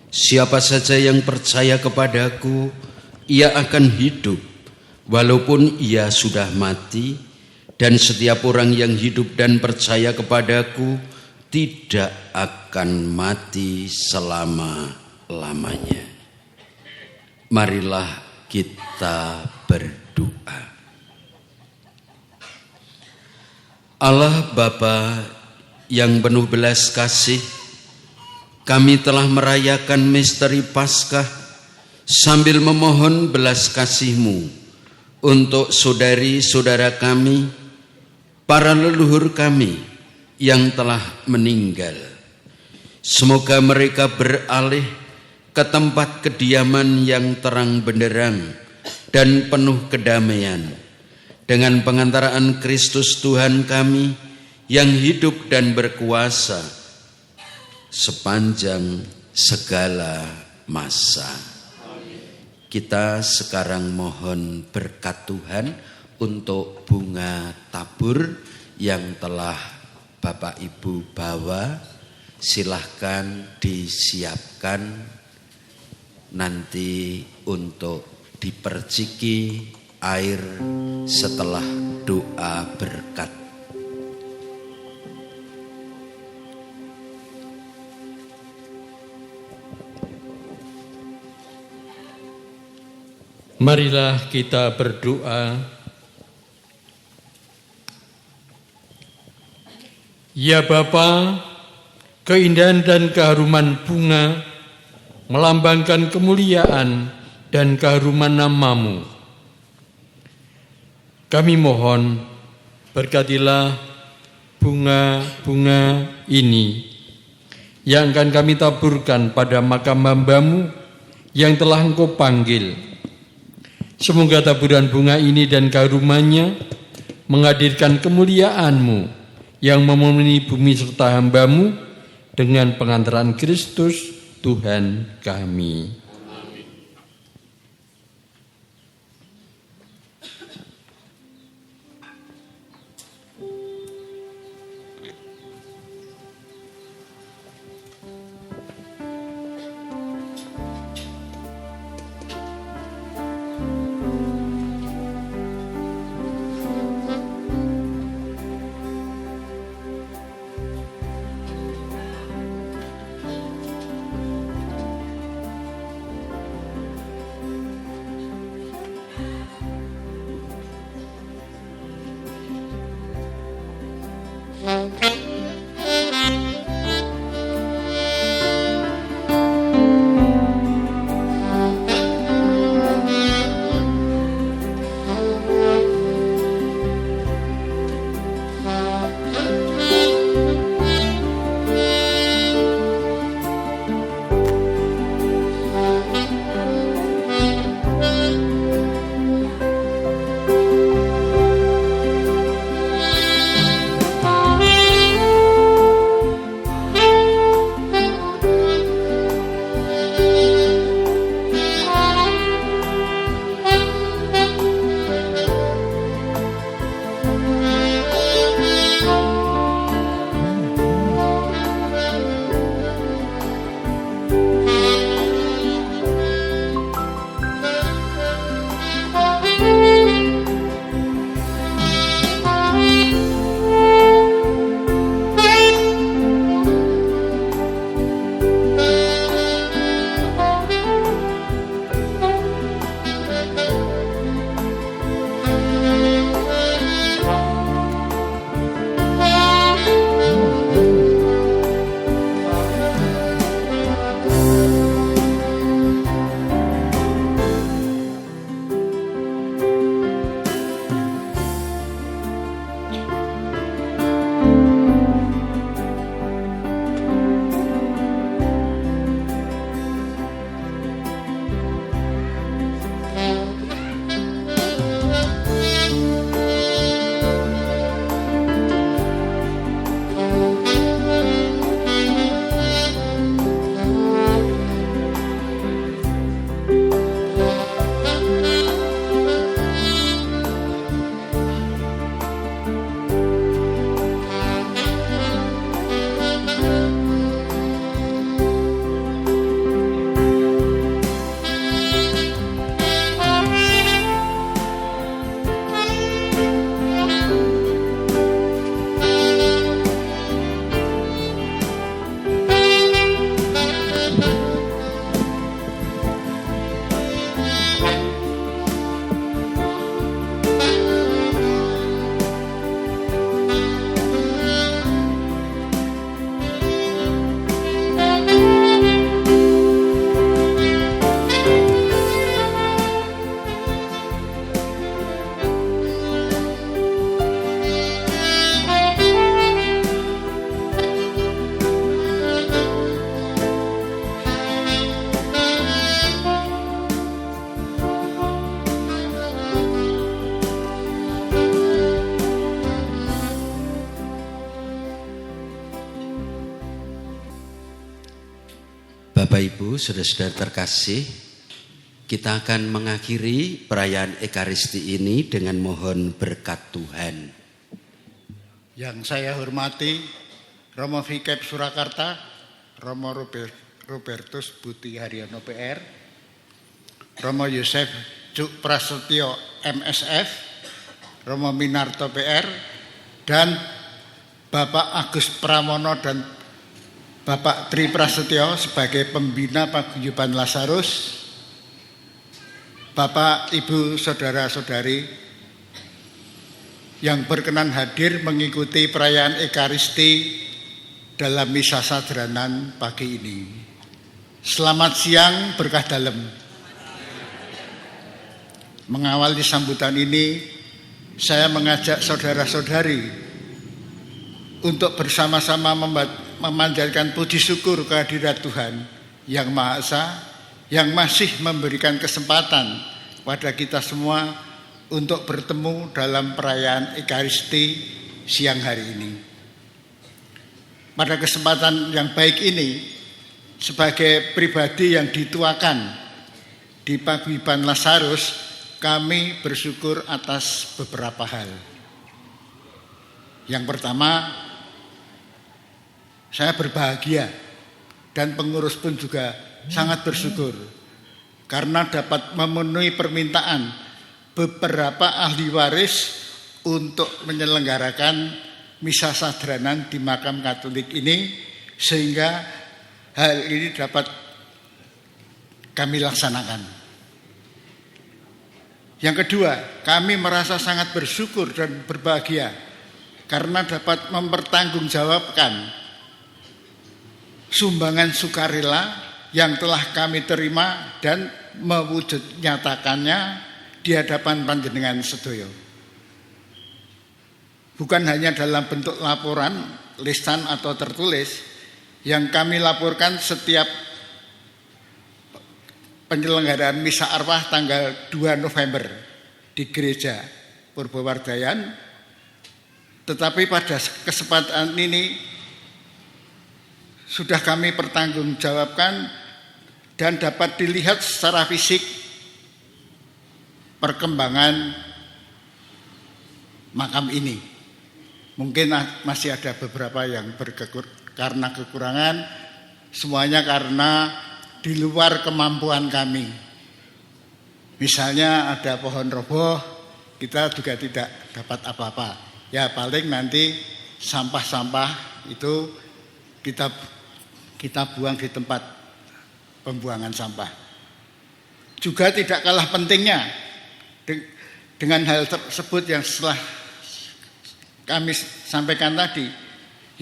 Siapa saja yang percaya kepadaku, ia akan hidup, walaupun ia sudah mati. Dan setiap orang yang hidup dan percaya kepadaku tidak akan mati selama-lamanya. Marilah kita berdoa. Allah Bapa yang penuh belas kasih, kami telah merayakan misteri Paskah sambil memohon belas kasih-Mu untuk saudari-saudara kami, para leluhur kami yang telah meninggal. Semoga mereka beralih ke tempat kediaman yang terang benderang dan penuh kedamaian, dengan pengantaraan Kristus Tuhan kami yang hidup dan berkuasa sepanjang segala masa. Kita sekarang mohon berkat Tuhan untuk bunga tabur yang telah Bapak Ibu bawa. Silahkan disiapkan nanti untuk diperciki air setelah doa berkat. Marilah kita berdoa. Ya Bapa, keindahan dan keharuman bunga melambangkan kemuliaan dan keharuman nama-Mu. Kami mohon, berkatilah bunga-bunga ini yang akan kami taburkan pada makam hamba-Mu yang telah Engkau panggil. Semoga taburan bunga ini dan keharumannya menghadirkan kemuliaan-Mu yang memenuhi bumi serta hamba-Mu dengan pengantaran Kristus Tuhan kami. Bapak Ibu, saudara-saudara terkasih, kita akan mengakhiri perayaan Ekaristi ini dengan mohon berkat Tuhan. Yang saya hormati Romo Vikep Surakarta, Romo Robertus Buti Haryono PR, Romo Yosef Cuk Prasetyo MSF, Romo Minarto PR, dan Bapak Agus Pramono dan Bapak Tri Prasetyo sebagai pembina Paguyuban Lazarus, Bapak, Ibu, Saudara-saudari yang berkenan hadir mengikuti perayaan Ekaristi dalam misa sadranan pagi ini. Selamat siang, berkah dalam. Mengawali sambutan ini, saya mengajak saudara-saudari untuk bersama-sama memanjatkan puji syukur kehadirat Tuhan yang Maha Esa, yang masih memberikan kesempatan kepada kita semua untuk bertemu dalam perayaan Ekaristi siang hari ini. Pada kesempatan yang baik ini, sebagai pribadi yang dituakan di Paguyuban Lazarus, kami bersyukur atas beberapa hal. Yang pertama, saya berbahagia dan pengurus pun juga sangat bersyukur karena dapat memenuhi permintaan beberapa ahli waris untuk menyelenggarakan misa sadranan di makam Katolik ini, sehingga hal ini dapat kami laksanakan. Yang kedua, kami merasa sangat bersyukur dan berbahagia karena dapat mempertanggungjawabkan sumbangan sukarela yang telah kami terima dan mewujud nyatakannya di hadapan panjenengan sedaya. Bukan hanya dalam bentuk laporan, lisan atau tertulis yang kami laporkan setiap penyelenggaraan misa arwah tanggal 2 November di Gereja Purbawardayan, tetapi pada kesempatan ini sudah kami pertanggungjawabkan dan dapat dilihat secara fisik perkembangan makam ini. Mungkin masih ada beberapa yang karena kekurangan, semuanya karena di luar kemampuan kami. Misalnya ada pohon roboh, kita juga tidak dapat apa-apa. Ya paling nanti sampah-sampah itu kita buang di tempat pembuangan sampah. Juga tidak kalah pentingnya dengan hal tersebut yang setelah kami sampaikan tadi,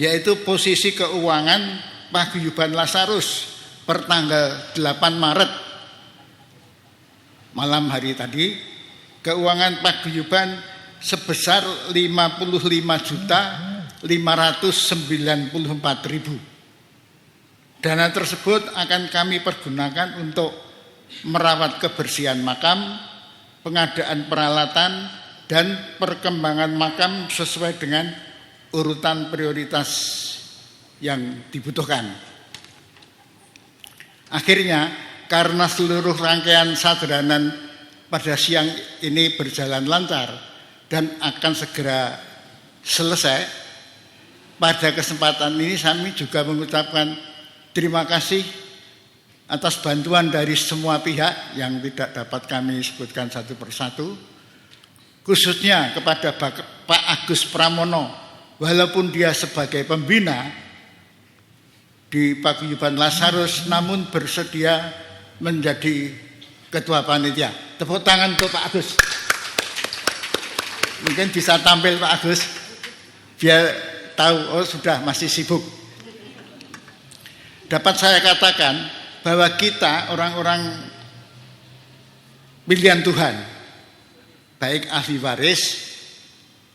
yaitu posisi keuangan Paguyuban Lazarus per tanggal 8 Maret malam hari tadi, keuangan paguyuban sebesar 55.594.000. Dana tersebut akan kami pergunakan untuk merawat kebersihan makam, pengadaan peralatan, dan perkembangan makam sesuai dengan urutan prioritas yang dibutuhkan. Akhirnya, karena seluruh rangkaian sadranan pada siang ini berjalan lancar dan akan segera selesai, pada kesempatan ini kami juga mengucapkan terima kasih atas bantuan dari semua pihak yang tidak dapat kami sebutkan satu persatu, khususnya kepada Pak Agus Pramono, walaupun dia sebagai pembina di Paguyuban Lazarus, namun bersedia menjadi ketua panitia. Tepuk tangan untuk Pak Agus. Mungkin bisa tampil Pak Agus, biar tahu, oh sudah masih sibuk. Dapat saya katakan bahwa kita orang-orang pilihan Tuhan, baik ahli waris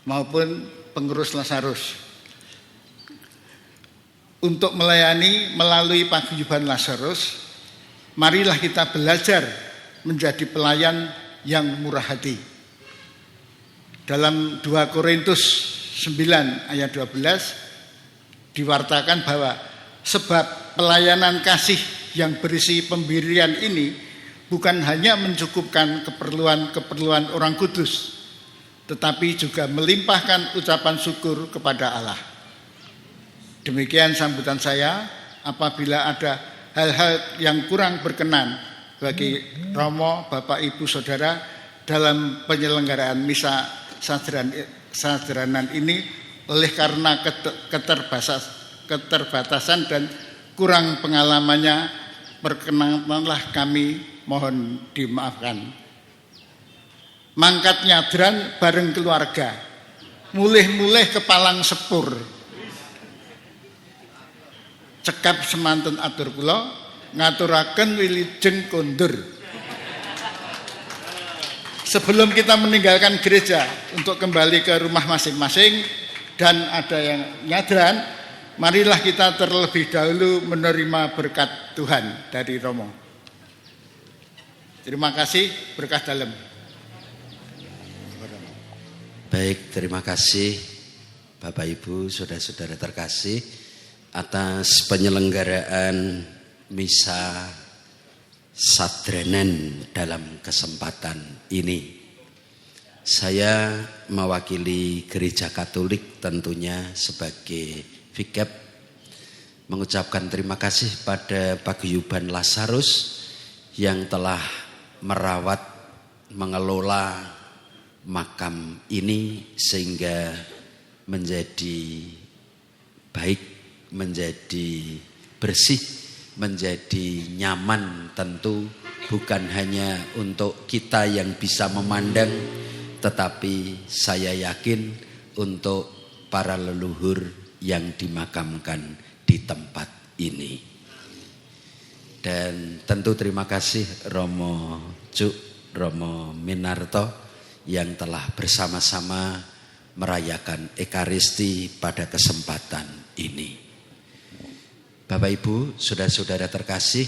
maupun pengurus Lazarus, untuk melayani melalui Paguyuban Lazarus, marilah kita belajar menjadi pelayan yang murah hati. Dalam 2 Korintus 9 ayat 12 diwartakan bahwa sebab pelayanan kasih yang berisi pemberian ini bukan hanya mencukupkan keperluan orang kudus, tetapi juga melimpahkan ucapan syukur kepada Allah. Demikian sambutan saya. Apabila ada hal-hal yang kurang berkenan bagi Romo, Bapak, Ibu, Saudara dalam penyelenggaraan misa saderanan ini oleh karena keterbatasan dan kurang pengalamannya, perkenanlah kami mohon dimaafkan. Mangkat nyadran bareng keluarga, mulih-mulih kepalang sepur, cekap semanten atur kula ngaturaken wilujeng kondur. Sebelum kita meninggalkan gereja untuk kembali ke rumah masing-masing dan ada yang nyadran, marilah kita terlebih dahulu menerima berkat Tuhan dari Romo. Terima kasih, berkah dalam. Baik, terima kasih Bapak Ibu, saudara-saudara terkasih atas penyelenggaraan misa sadranan dalam kesempatan ini. Saya mewakili Gereja Katolik tentunya sebagai vikep mengucapkan terima kasih pada Paguyuban Lazarus yang telah merawat, mengelola makam ini sehingga menjadi baik, menjadi bersih, menjadi nyaman, tentu bukan hanya untuk kita yang bisa memandang, tetapi saya yakin untuk para leluhur yang dimakamkan di tempat ini. Dan tentu terima kasih Romo Cuk, Romo Minarto yang telah bersama-sama merayakan Ekaristi pada kesempatan ini. Bapak Ibu, saudara-saudara terkasih,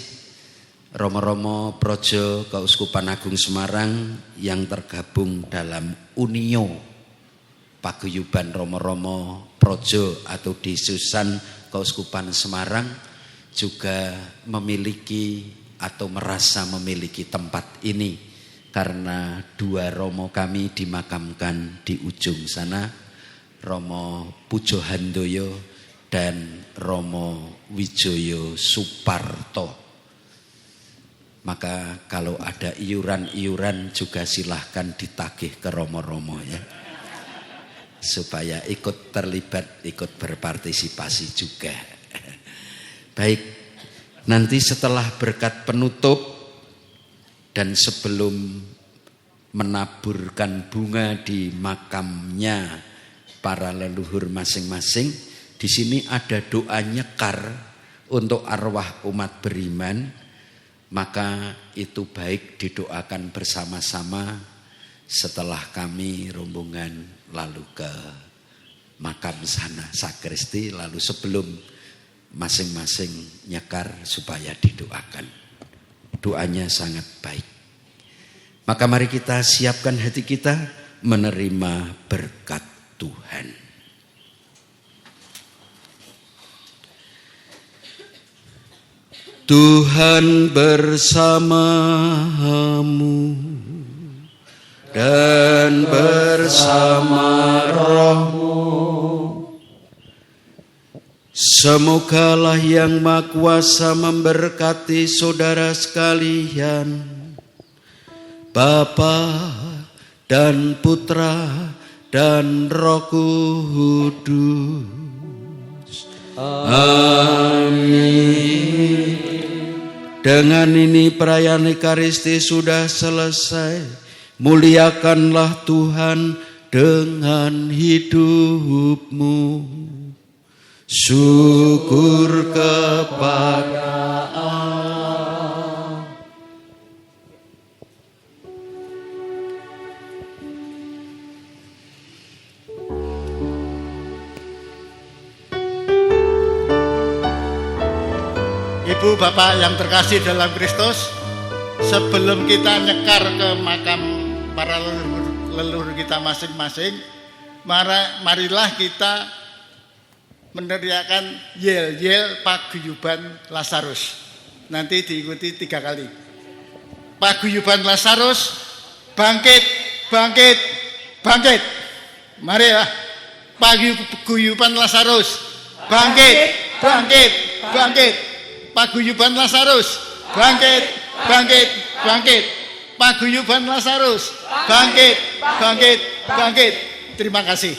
Romo-romo Projo Keuskupan Agung Semarang yang tergabung dalam Unio Paguyuban Romo-romo Projo atau Disusan Keuskupan Semarang juga memiliki atau merasa memiliki tempat ini karena dua romo kami dimakamkan di ujung sana, Romo Pujo Handoyo dan Romo Wijoyo Suparto. Maka kalau ada iuran-iuran juga silahkan ditagih ke romo-romo ya, supaya ikut terlibat, ikut berpartisipasi juga. Baik, nanti setelah berkat penutup dan sebelum menaburkan bunga di makamnya para leluhur masing-masing, di sini ada doa nyekar untuk arwah umat beriman, maka itu baik didoakan bersama-sama setelah kami rombongan lalu ke makam sana sakristi, lalu sebelum masing-masing nyekar supaya didoakan. Doanya sangat baik. Maka mari kita siapkan hati kita menerima berkat Tuhan. Tuhan bersamamu dan bersama rohmu. Semogalah yang Maha Kuasa memberkati saudara sekalian, Bapa dan Putra dan Roh Kudus. Amin. Dengan ini perayaan Ekaristi sudah selesai. Muliakanlah Tuhan dengan hidupmu. Syukur kepada Allah. Ibu bapak yang terkasih dalam Kristus, sebelum kita nyekar ke makam para leluhur kita masing-masing, marilah kita meneriakan yel-yel Paguyuban Lazarus. nanti diikuti 3 kali. Paguyuban Lazarus, bangkit, bangkit, bangkit. Mari ya. Paguyuban Lazarus, bangkit, bangkit, bangkit. Paguyuban Lazarus, bangkit, bangkit, bangkit. Paguyuban Lazarus, bangkit, bangkit, bangkit. Terima kasih.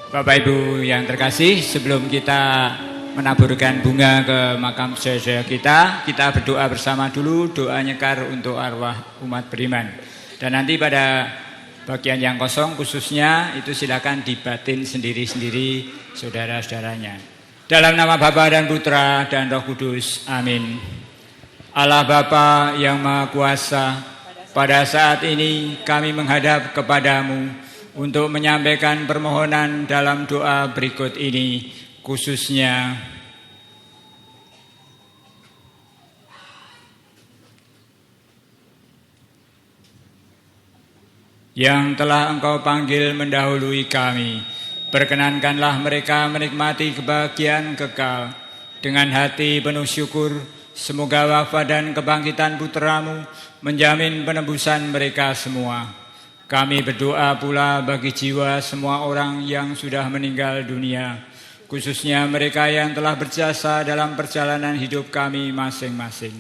Bapak Ibu yang terkasih, sebelum kita menaburkan bunga ke makam saudara kita berdoa bersama dulu, doa nyekar untuk arwah umat beriman. Dan nanti pada bagian yang kosong khususnya itu silakan dibatin sendiri-sendiri saudara-saudaranya. Dalam nama Bapa dan Putra dan Roh Kudus, amin. Allah Bapa yang Maha Kuasa, pada saat ini kami menghadap kepadamu untuk menyampaikan permohonan dalam doa berikut ini, khususnya yang telah Engkau panggil mendahului kami. Perkenankanlah mereka menikmati kebahagiaan kekal. Dengan hati penuh syukur, semoga wafat dan kebangkitan putra-Mu menjamin penebusan mereka semua. Kami berdoa pula bagi jiwa semua orang yang sudah meninggal dunia, khususnya mereka yang telah berjasa dalam perjalanan hidup kami masing-masing.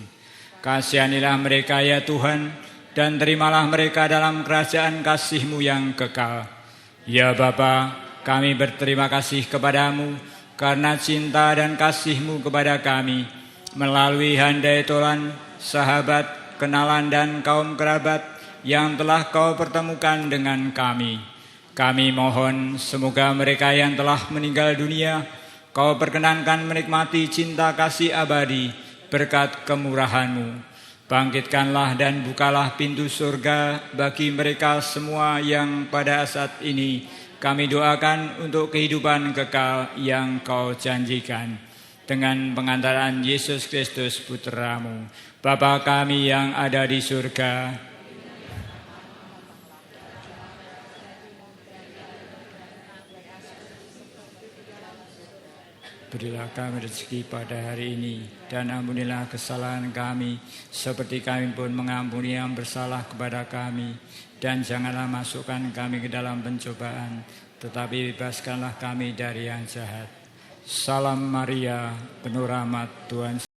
Kasihanilah mereka ya Tuhan, dan terimalah mereka dalam kerajaan kasih-Mu yang kekal. Ya Bapa, kami berterima kasih kepadamu karena cinta dan kasih-Mu kepada kami, melalui handai tolan, sahabat, kenalan dan kaum kerabat yang telah Kau pertemukan dengan kami. Kami mohon semoga mereka yang telah meninggal dunia Kau perkenankan menikmati cinta kasih abadi berkat kemurahan-Mu. Bangkitkanlah dan bukalah pintu surga bagi mereka semua yang pada saat ini kami doakan untuk kehidupan kekal yang Kau janjikan. Dengan pengantaran Yesus Kristus Putra-Mu, Bapa kami yang ada di surga, berilah kami rezeki pada hari ini, dan ampunilah kesalahan kami, seperti kami pun mengampuni yang bersalah kepada kami. Dan janganlah masukkan kami ke dalam pencobaan, tetapi bebaskanlah kami dari yang jahat. Salam Maria, penuh rahmat, Tuhan